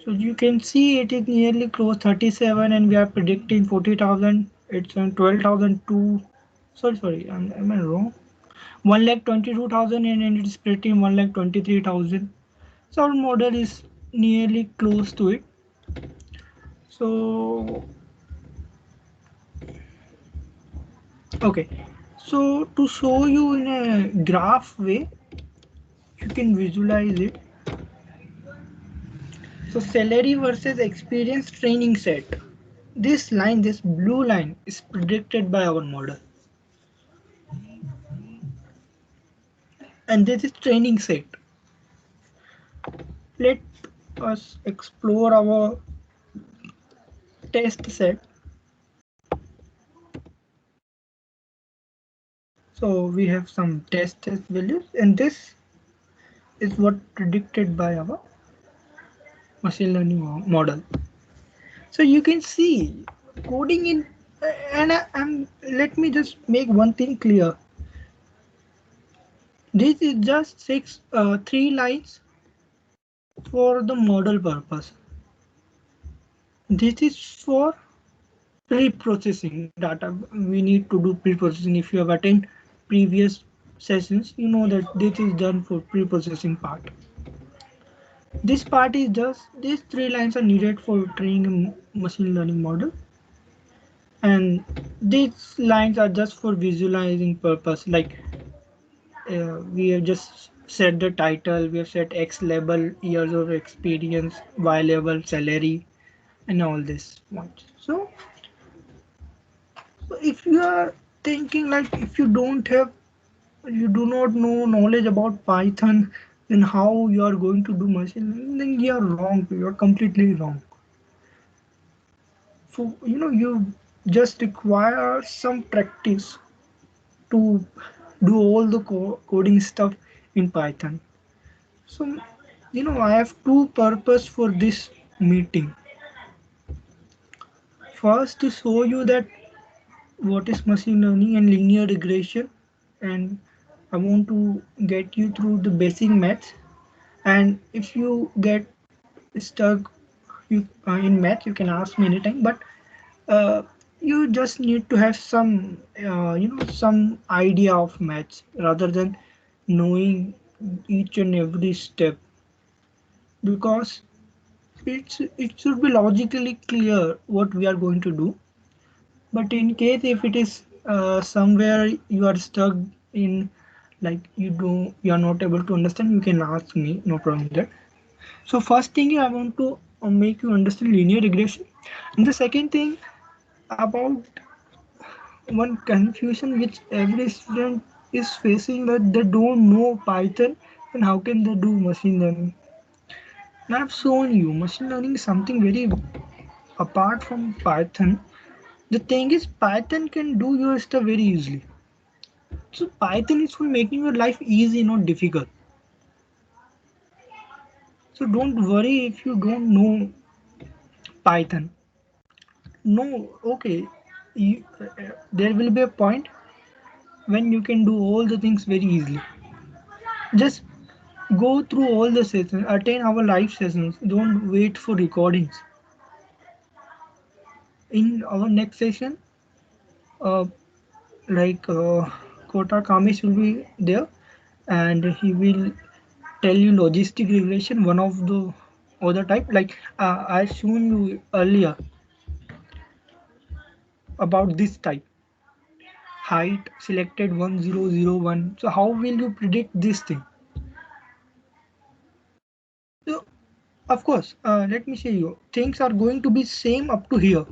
So you can see it is nearly close 37, and we are predicting 40,000. It's on 12,002. Sorry, am I wrong? 1,22,000, and it's predicting 1,23,000. So our model is nearly close to it. So okay, so to show you in a graph way, you can visualize it. So salary versus experience training set. This line, this blue line, is predicted by our model. And this is training set. Let us explore our test set. So we have some test values, and this is what predicted by our machine learning model. So you can see coding in, and let me just make one thing clear. This is just 3 lines for the model purpose. This is for pre-processing data. We need to do pre-processing. If you have attended previous sessions, you know that this is done for pre-processing part. This part is just, these 3 lines are needed for training a machine learning model, and these lines are just for visualizing purpose. Like we have just set the title, we have set X label, years of experience, Y level, salary, and all this. So if you are thinking like, if you do not know knowledge about Python, then how you are going to do machine learning, then you are wrong. You are completely wrong. So you just require some practice to do all the coding stuff in Python. So I have two purpose for this meeting. First, to show you that what is machine learning and linear regression, and I want to get you through the basic maths. And if you get stuck in math, you can ask me anytime, but you just need to have some some idea of maths rather than knowing each and every step, because it should be logically clear what we are going to do. But in case if it is somewhere you are stuck in, like you are not able to understand, you can ask me, no problem there. So first thing I want to make you understand linear regression, and the second thing about one confusion which every student is facing, that they don't know Python and how can they do machine learning. Now I've shown you machine learning is something very apart from Python, The thing is, Python can do your stuff very easily. So Python is for making your life easy, not difficult. So don't worry if you don't know Python. No, okay. There will be a point when you can do all the things very easily. Just go through all the sessions, attend our live sessions. Don't wait for recordings. In our next session, uh, Kota Kamesh will be there, and he will tell you logistic regression, one of the other type. Like I shown you earlier about this type, height selected 1001. So how will you predict this thing? So of course, let me show you. Things are going to be same up to here.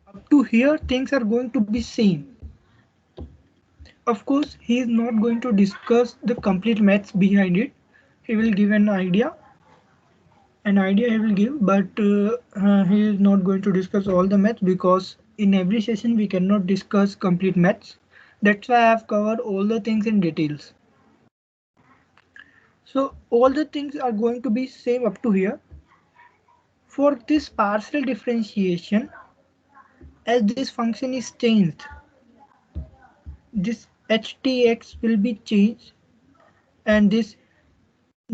Up to here, things are going to be same. Of course, he is not going to discuss the complete maths behind it. He will give an idea he will give, but he is not going to discuss all the maths, because in every session we cannot discuss complete maths. That's why I have covered all the things in details. So all the things are going to be same up to here. For this partial differentiation, as this function is changed, this htx will be changed, and this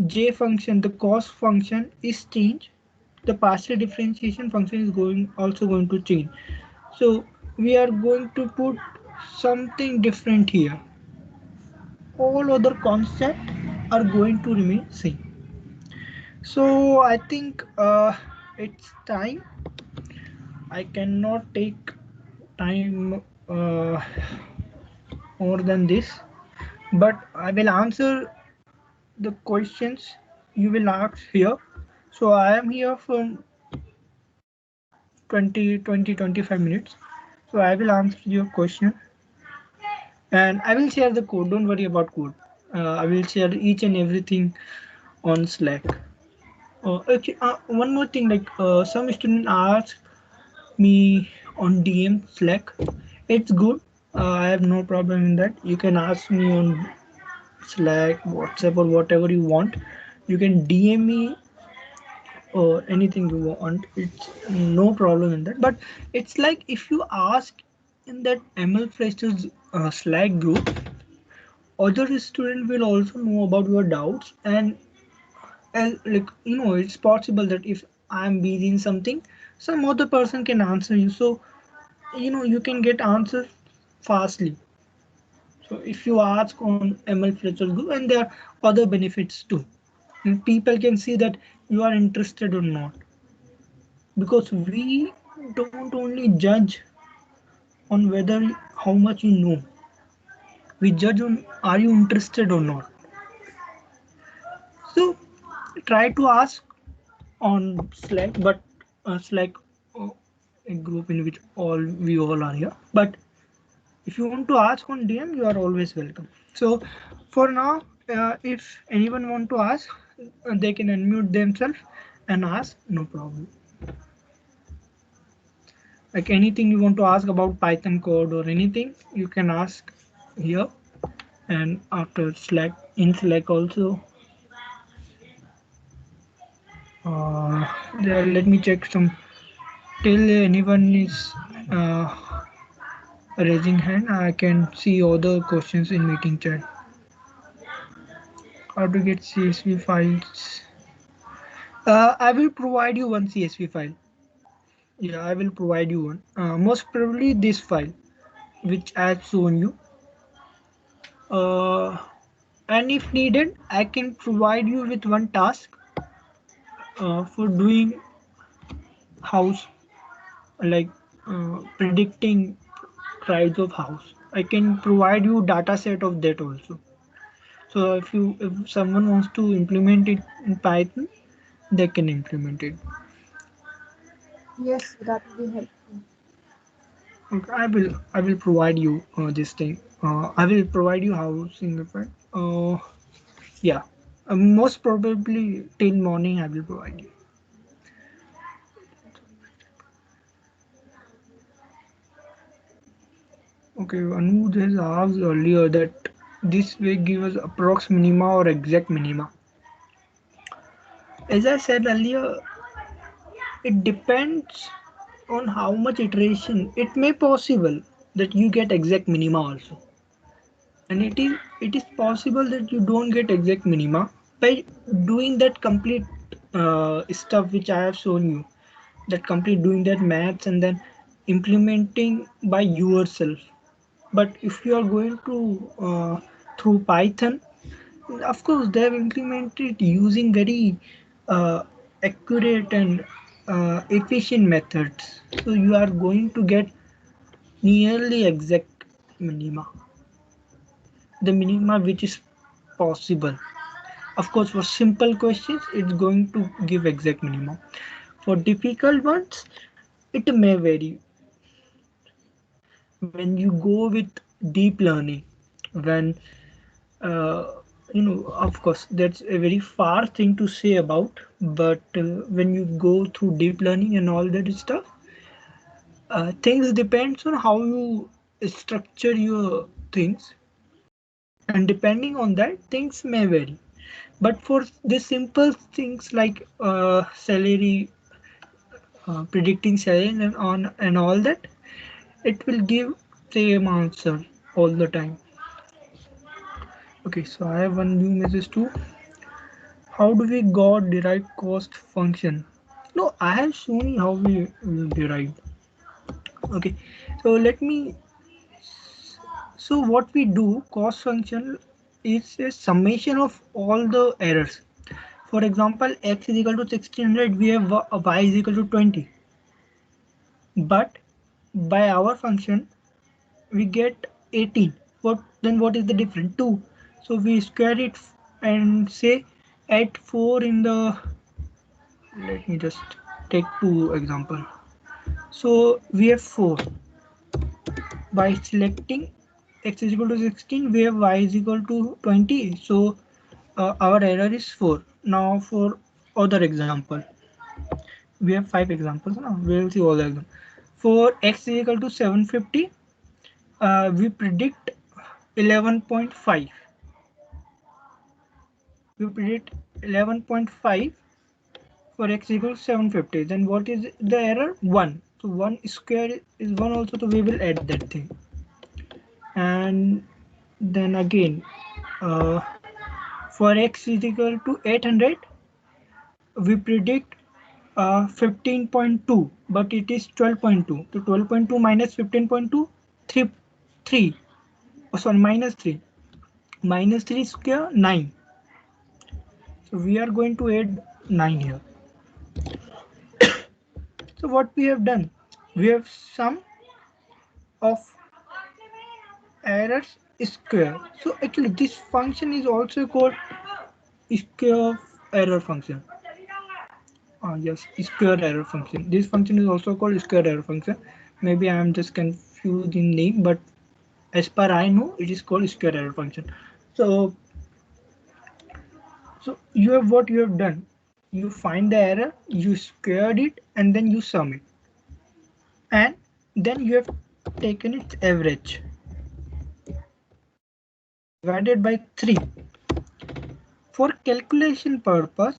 j function, the cos function, is changed. The partial differentiation function is also going to change. So we are going to put something different here. All other concepts are going to remain same. So I think it's time. I cannot take time more than this, but I will answer the questions you will ask here. So I am here for 25 minutes. So I will answer your question, and I will share the code. Don't worry about code. I will share each and everything on Slack. Okay, one more thing, like some student asked me on DM Slack. It's good. I have no problem in that. You can ask me on Slack, WhatsApp, or whatever you want. You can DM me or anything you want. It's no problem in that. But it's like if you ask in that ML Freshers Slack group, other student will also know about your doubts, and like it's possible that if I'm busy in something, some other person can answer you. So you can get answers fastly. So if you ask on ML Freshers group, and there are other benefits too. And people can see that you are interested or not, because we don't only judge on whether how much you know, we judge on are you interested or not. So try to ask on Slack, but Slack, uh, a group in which we all are here. But if you want to ask on DM, you are always welcome. So for now, if anyone want to ask, they can unmute themselves and ask, no problem. Like anything you want to ask about Python code or anything, you can ask here, and after Slack, in Slack also. There, let me check some till anyone is raising hand. I can see other questions in meeting chat. How to get CSV files? I will provide you one CSV file. Yeah, I will provide you one. Most probably this file, which I have shown you. And if needed, I can provide you with one task for doing house, like predicting price of house. I can provide you data set of that also. So if someone wants to implement it in Python, they can implement it. Yes, that will be helpful. Okay, I will provide you this thing. I will provide you housing effect. Yeah, most probably till morning I will provide you. Okay, Anuj has asked earlier that this way give us approx minima or exact minima. As I said earlier, it depends on how much iteration. It may possible that you get exact minima also, and it is possible that you don't get exact minima by doing that complete stuff which I have shown you, that complete doing that maths and then implementing by yourself. But if you are going to through Python, of course they have implemented using very uh, accurate and efficient methods, so you are going to get nearly exact minima, the minima which is possible. Of course, for simple questions it's going to give exact minimum. For difficult ones it may vary. When you go with deep learning, when uh, of course that's a very far thing to say about, but when you go through deep learning and all that stuff, things depends on how you structure your things, and depending on that things may vary. But for the simple things like salary, predicting salary and on and all that, it will give same answer all the time. Okay, so I have one new message too. How do we got derive cost function? No, I have shown you how we will derive. Okay, so let me. So what we do, cost function is a summation of all the errors. For example, x is equal to 1600, we have y is equal to 20. But by our function, we get 18. What is the difference? 2. So we square it and say add 4 in the. Let me just take 2 example. So we have 4. By selecting x is equal to 16, we have y is equal to 20. So our error is 4. Now for other example, we have 5 examples now. We will see all of them. For x is equal to 750, we predict 11.5. We predict 11.5 for x equals 750. Then what is the error? 1. So 1 square is 1 also, so we will add that thing. And then again, for x is equal to 800, we predict 15.2, but it is 12.2. So 12.2 minus 15.2, 3. Oh, sorry, minus 3. Minus 3 square, 9. So we are going to add 9 here. So what we have done, we have sum of errors square. So actually this function is also called square error function. Yes, square error function. This function is also called square error function. Maybe I am just confused in name, but as per I know, it is called square error function. So you have what you have done. You find the error, you squared it, and then you sum it, and then you have taken its average divided by 3. For calculation purpose,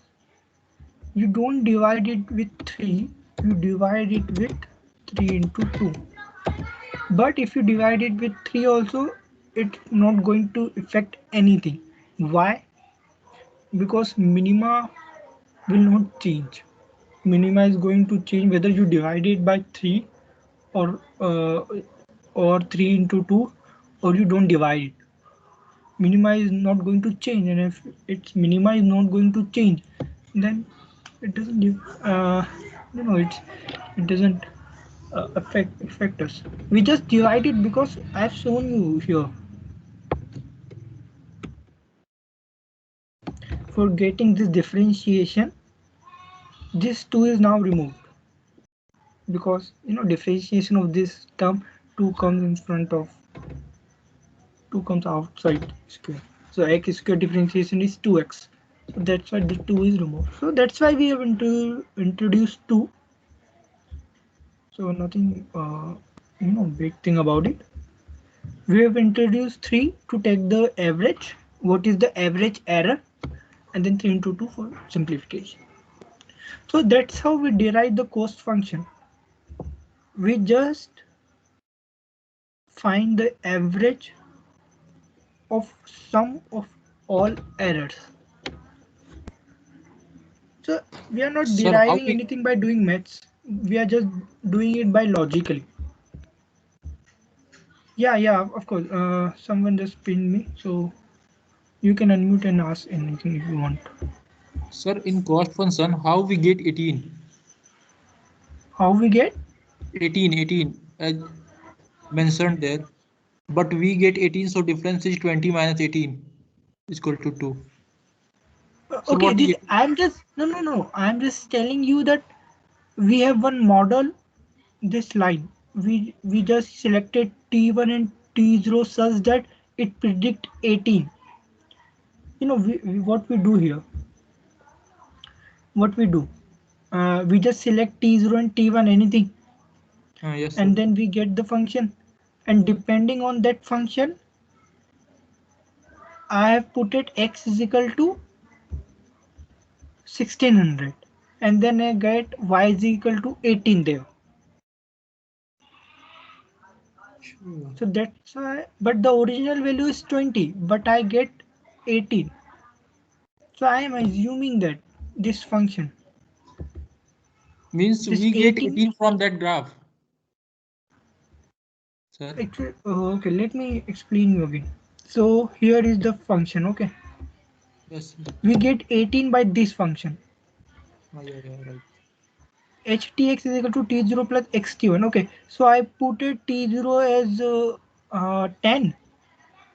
you don't divide it with 3, you divide it with 3 into 2. But if you divide it with 3 also, it's not going to affect anything. Why? Because minima will not change. Minima is going to change whether you divide it by 3 or 3 into 2 or you don't divide it. Minima is not going to change, and if its minima is not going to change, then it doesn't it doesn't affect us. We just divide it because I've shown you here. For getting this differentiation, this 2 is now removed, because differentiation of this term 2 comes in front of 2 comes outside square. So x square differentiation is 2x. So that's why the 2 is removed. So that's why we have introduced 2. So nothing big thing about it. We have introduced 3 to take the average. What is the average error? And then 3 into 2 for simplification. So that's how we derive the cost function. We just find the average of sum of all errors. So we are not Sir, how deriving we anything by doing maths. We are just doing it by logically. Yeah, of course. Someone just pinned me, so you can unmute and ask anything if you want. sir in cost function how we get 18? How we get? 18 as mentioned there, but we get 18, so difference is 20 minus 18 is equal to 2. Sir, Okay, what is this it? I'm just no. I'm just telling you that we have one model. This line we just selected T1 and T0 such that it predict 18. You know what we do here. What we do? We just select T0 and T1 anything, Yes, sir. and then we get the function. And depending on that function, I have put it x is equal to 1600, and then I get y is equal to 18 there. Sure. So that's why, but the original value is 20, but I get 18. So I am assuming that this function, Means this we get 18, 18 from that graph, sir. actually, okay, let me explain you again. So here is the function, okay. Yes, sir. We get 18 by this function. Yeah, right. Htx is equal to t0 plus xt1, okay. So I put it t0 as 10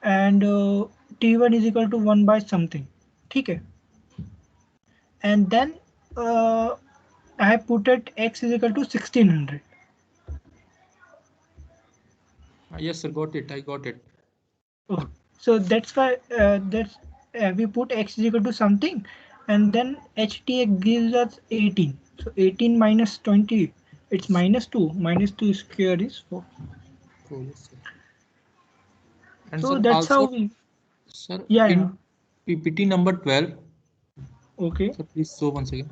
and t1 is equal to 1 by something. Okay. And then I put it x is equal to 1600. Yes, sir, got it. I got it. Oh, so that's why we put x is equal to something, and then htx gives us 18. So 18 minus 20, it's minus 2. Minus 2 square is 4. Oh, yes, sir. And So sir, that's how also, we. sir, Yeah. in PPT number 12, Okay. sir, please show once again.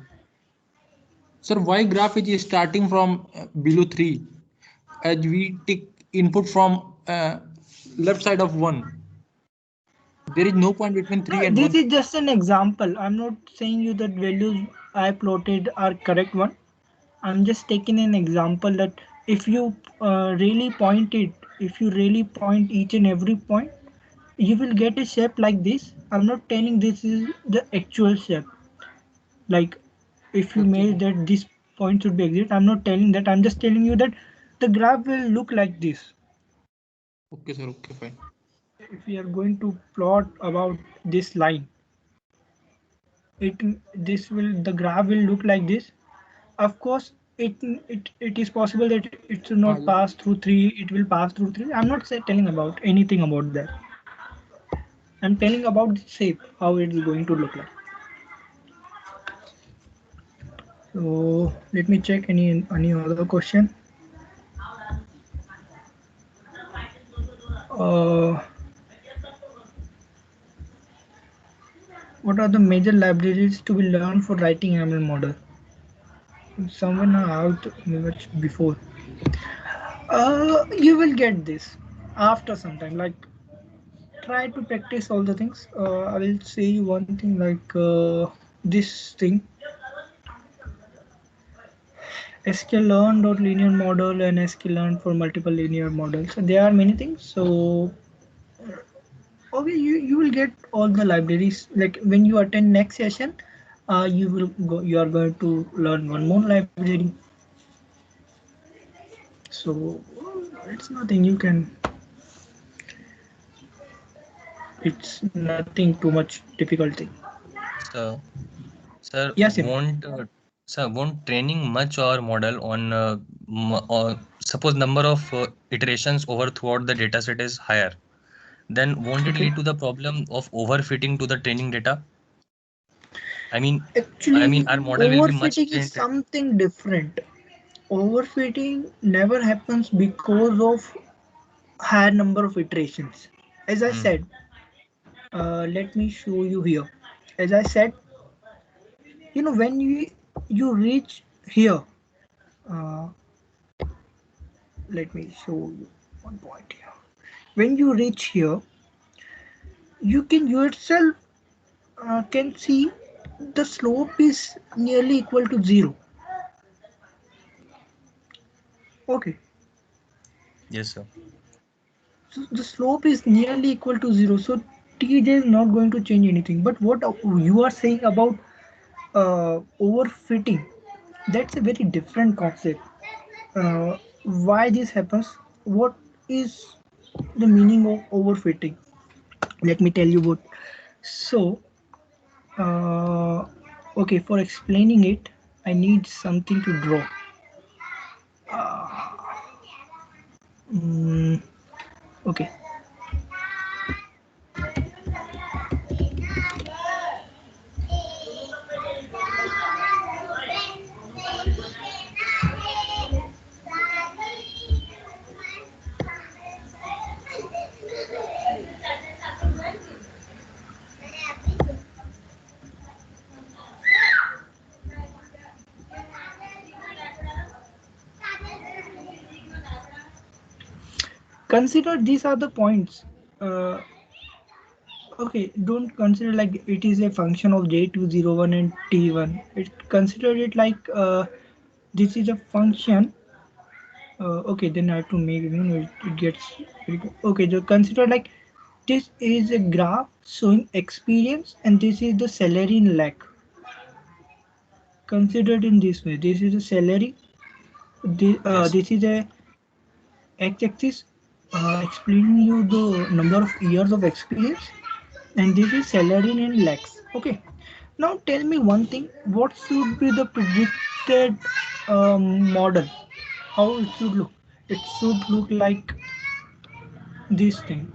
Sir, why graph is starting from below 3 as we take input from left side of 1? There is no point between 3 and This 1. is just an example. I'm not saying you that values I plotted are correct one. I'm just taking an example that if you really point it, if you really point each and every point, you will get a shape like this. I'm not telling this is the actual shape. Like if you Okay, made that this point should be exit, I'm not telling that. I'm just telling you that the graph will look like this. okay, sir. Okay, fine. If we are going to plot about this line, it this will the graph will look like this. Of course, it is possible that it should not Yeah. pass through 3. It will pass through 3. I'm not telling about anything about that. I'm telling about the shape, how it is going to look like. So let me check any other question. uh, what are the major libraries to be learned for writing ML model? Someone asked me much before. You will get this after some time. Like try to practice all the things. I will say you one thing like this thing. sklearn.linear model and sklearn for multiple linear models. So there are many things. So okay, you will get all the libraries. Like when you attend next session, you are going to learn one more library. So it's nothing you can. It's nothing too much difficult thing. So, sir, Yes, Sim. won't training much our model on or suppose number of iterations over throughout the data set is higher, then won't it Okay. lead to the problem of overfitting to the training data? I mean, Actually, our model will be much overfitting is trained. something different. Overfitting never happens because of higher number of iterations. As I Hmm. said, let me show you here. As I said, when you reach here, uh, let me show you one point here. When you reach here, you can yourself can see the slope is nearly equal to 0. Okay, Yes, sir. so the slope is nearly equal to 0. So TJ is not going to change anything. But what you are saying about overfitting, that's a very different concept. Why this happens? What is the meaning of overfitting? Let me tell you what. So, uh, okay, for explaining it, I need something to draw. Mm, okay. Consider these are the points. Uh, okay, don't consider like it is a function of J201 and T1. Consider it like this is a function. Okay, then I have to make it gets okay. So consider like this is a graph showing experience, and this is the salary in lakh. Considered in this way, this is a salary. Yes. This is a x-axis explaining you the number of years of experience, and this is salary in lakhs. Okay. Now tell me one thing. What should be the predicted model? How it should look? It should look like this thing.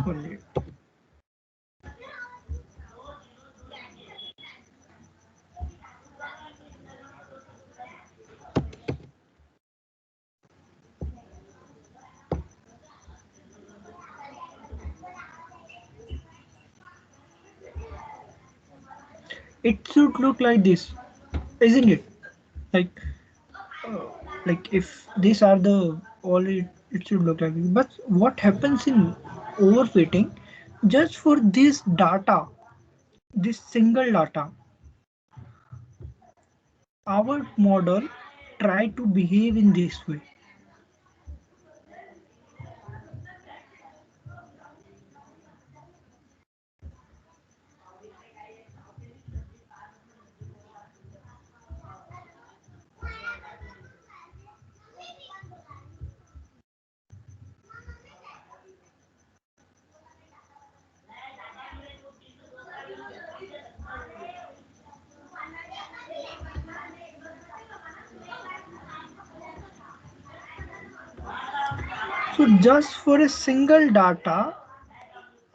Only. It should look like this, isn't it? Like, uh, like if these are the all it should look like this. But what happens in overfitting? Just for this data, this single data, our model try to behave in this way. So just for a single data,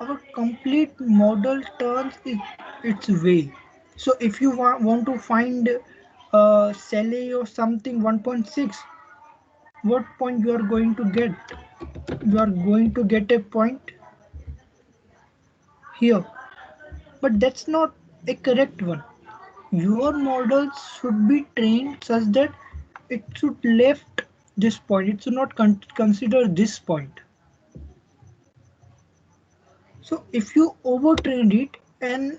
our complete model turns its way. So if you want to find Sally or something 1.6, what point you are going to get? You are going to get a point here, but that's not a correct one. Your model should be trained such that it should left this point. It should not consider this point. So if you overtrained it, and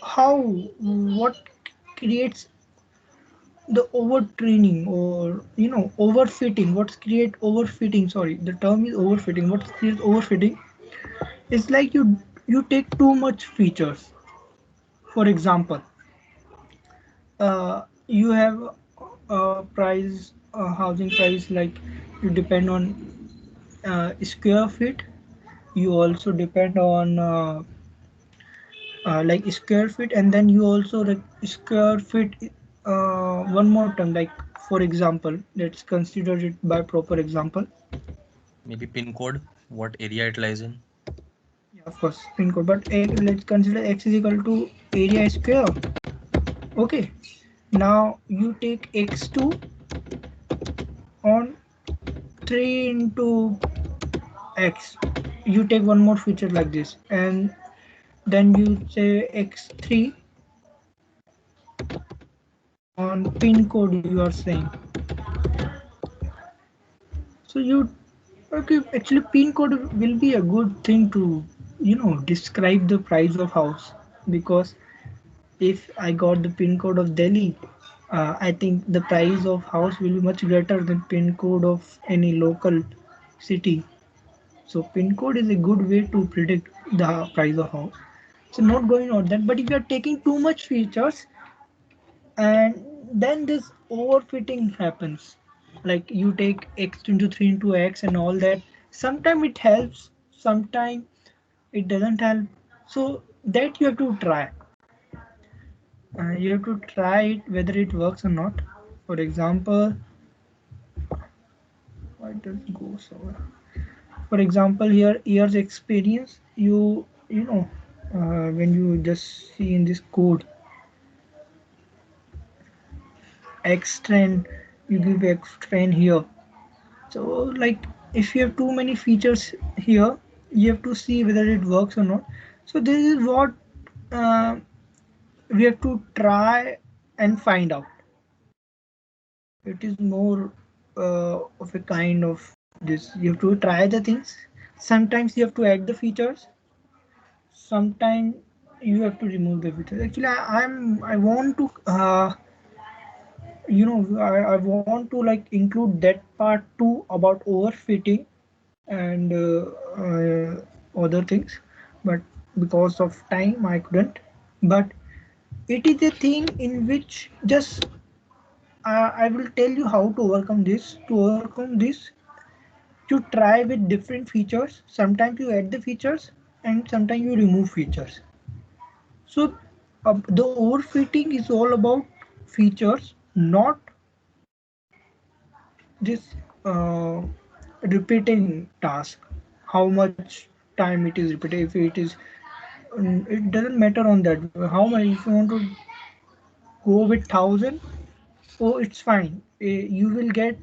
how what creates the overtraining, or overfitting, what's create overfitting, sorry, the term is overfitting. What creates overfitting is like you take too much features. For example, you have price, housing price, like you depend on square feet. You also depend on like square feet, and then you also like square feet, one more term, like for example, let's consider it by proper example. Maybe pin code, what area it lies in. of course pin code, but let's consider x is equal to area square. Okay, now you take x2 on 3 into x, you take one more feature like this, and then you say x3 on pin code you are saying. So you, okay, actually pin code will be a good thing to, you know, describe the price of house, because if I got the pin code of Delhi, I think the price of house will be much greater than pin code of any local city. So pin code is a good way to predict the price of house. So not going on that, but if you are taking too much features, and then this overfitting happens, like you take x into 3 into x and all that. Sometimes it helps, sometimes it doesn't help. So that you have to try. You have to try it whether it works or not. For example, why does it go so? For example, here years experience. You know, when you just see in this code x trend, you give x trend here. So like if you have too many features here, you have to see whether it works or not. So this is what uh, we have to try and find out. It is more of a kind of this. You have to try the things. Sometimes you have to add the features. Sometimes you have to remove the features. Actually, I want to you know, I want to like include that part too about overfitting and other things, but because of time I couldn't. But it is a thing in which just I will tell you how to overcome this. To overcome this, you try with different features. Sometimes you add the features and sometimes you remove features. So the overfitting is all about features, not this repeating task. How much time it is repeated. If it is, it doesn't matter on that. How much, if you want to go with 1,000, oh, it's fine. You will get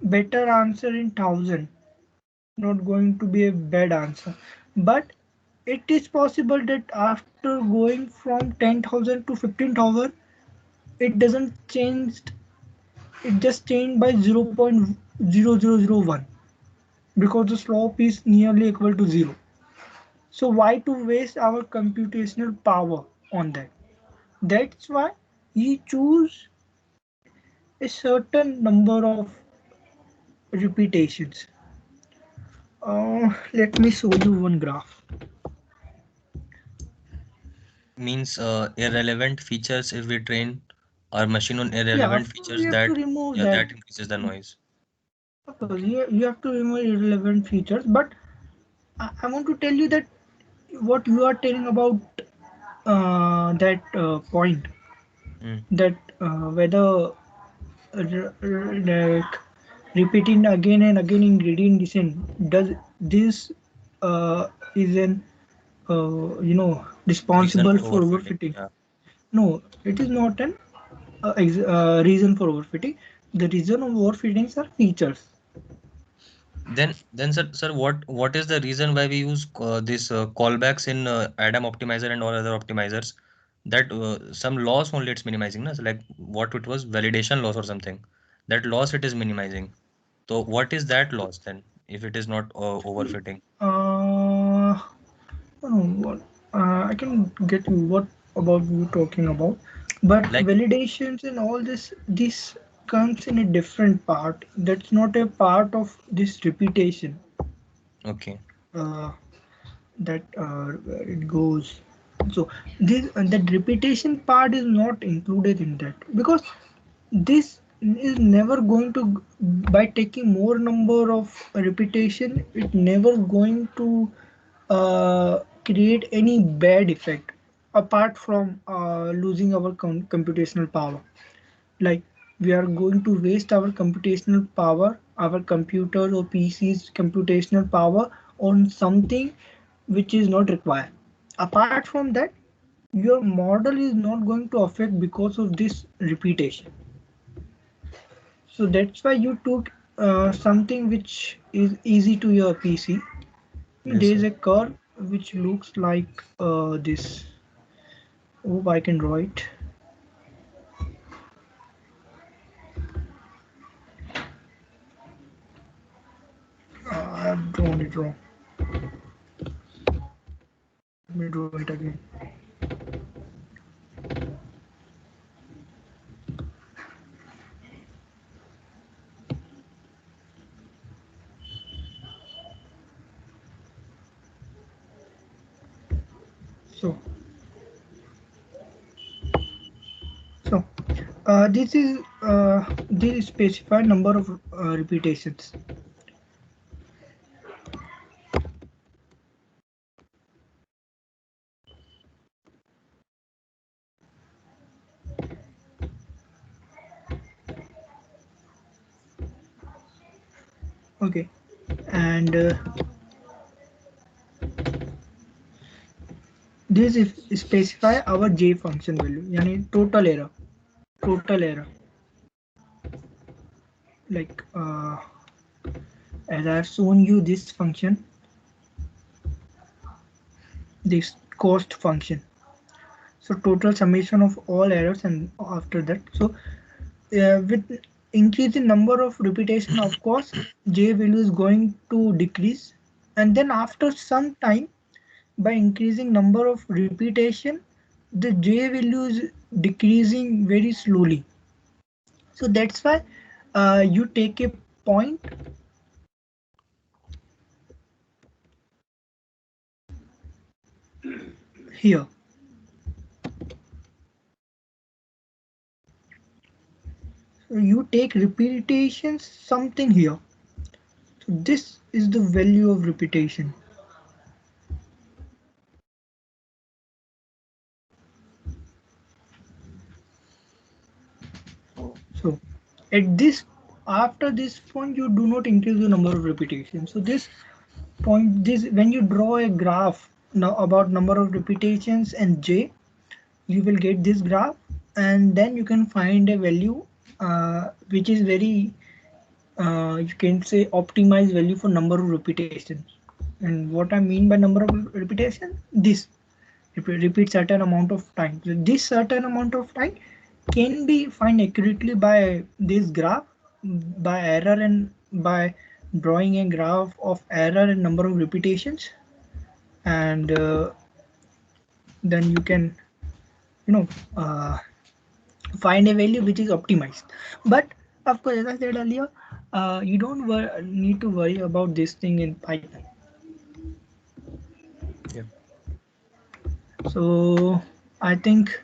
better answer in 1,000. Not going to be a bad answer. But it is possible that after going from 10,000 to 15,000, it doesn't change. It just changed by 0.0001, because the slope is nearly equal to 0. So why to waste our computational power on that? That's why you choose a certain number of repetitions. Let me show you one graph. Means irrelevant features, if we train our machine on Yeah, irrelevant of course features, you have that to remove yeah, that. that increases the noise. Of course, you have to remove irrelevant features. But I want to tell you that what you are telling about that point, Mm. that whether like repeating again and again in gradient descent, does this is an you know, Reason responsible for for overfitting. overfitting? Yeah. No, it is not an reason for overfitting. The reason of overfittings are features. Then sir, what is the reason why we use this callbacks in Adam optimizer and all other optimizers? That some loss only it's minimizing, na? So like what it was, validation loss or something. That loss it is minimizing. So what is that loss then, if it is not overfitting? What I can get you what about you talking about, but Like, validations and all this comes in a different part. That's not a part of this repetition. okay, Uh, that where it goes. So this that repetition part is not included in that, because this is never going to, by taking more number of repetition, it never going to create any bad effect apart from losing our computational power. Like we are going to waste our computational power, our computers or PCs computational power on something which is not required. Apart from that, your model is not going to affect because of this repetition. So that's why you took something which is easy to your PC. Yes, There is sir. a curve which looks like this. Hope I can draw it. I have drawn it wrong. Let me draw it again. So, this is the specified number of repetitions. Okay, and this is specify our j function value, yani total error. Like as I have shown you this function, this cost function. So total summation of all errors, and after that, so with increasing number of repetition, of course, j value is going to decrease, and then after some time, by increasing number of repetition, the j value is decreasing very slowly. So that's why you take a point here. So you take repetition something here. So this is the value of repetition. So at this, after this point, you do not increase the number of repetitions. So this point, this when you draw a graph now about number of repetitions and j, you will get this graph, and then you can find a value which is very you can say optimized value for number of repetitions. And what I mean by number of repetition, this repeat certain amount of time. So this certain amount of time can be find accurately by this graph, by error and by drawing a graph of error and number of repetitions, and then you can, you know, find a value which is optimized. But of course, as I said earlier, you don't need to worry about this thing in Python. Yeah. So I think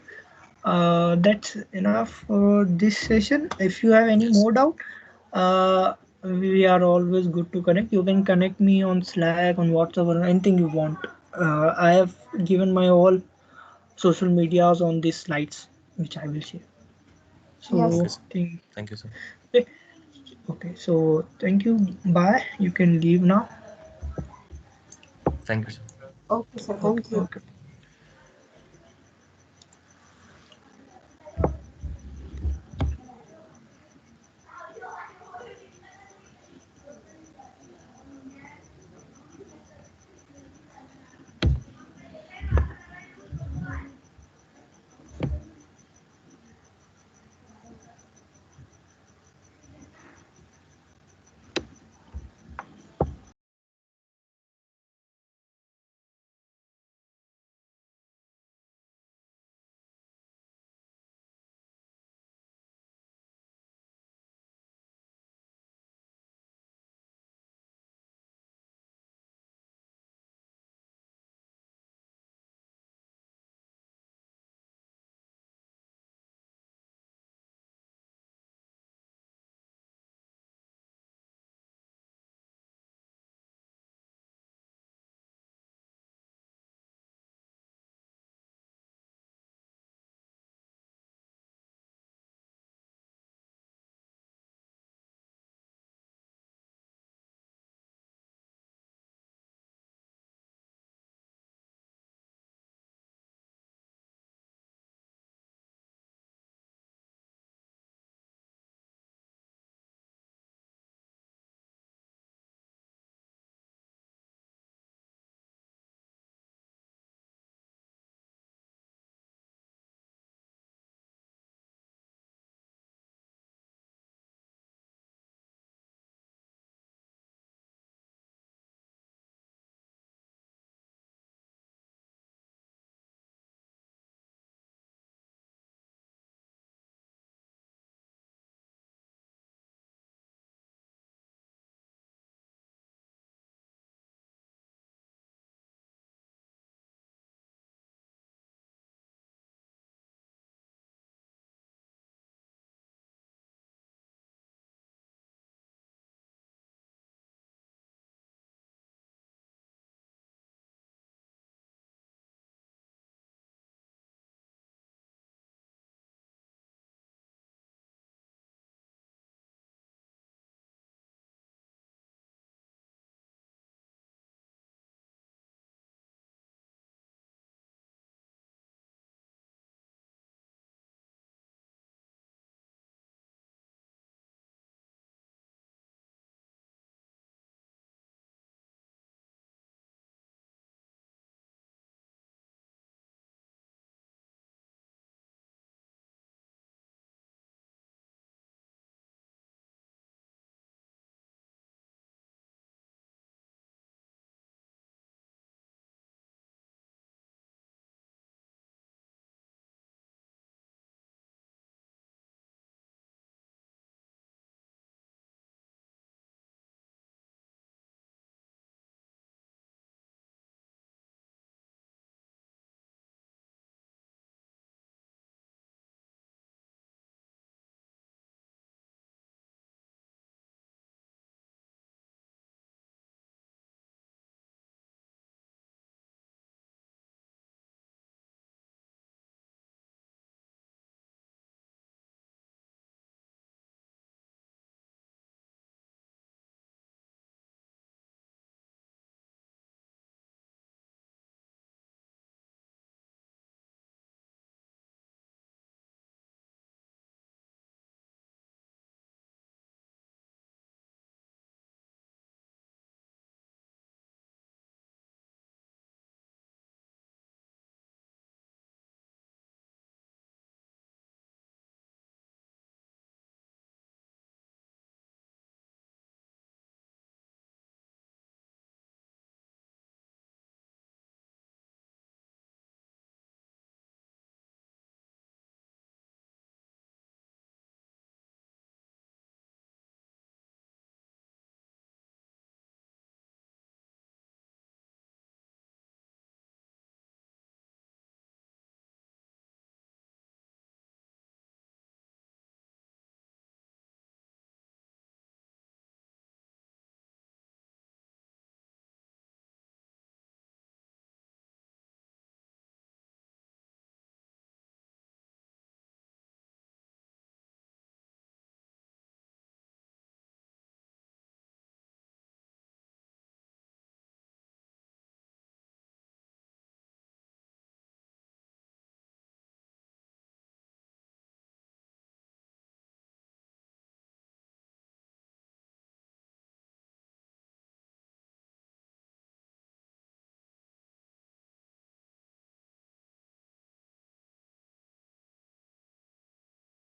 that's enough for this session. If you have any Yes. more doubt, we are always good to connect. You can connect me on Slack, on WhatsApp, or anything you want. I have given my all social medias on these slides, which I will share. Okay, So sir. think, Thank you, sir. okay. Okay, so thank you. Bye. You can leave now. Thank you, sir. Okay, sir. Okay, Thank you. okay.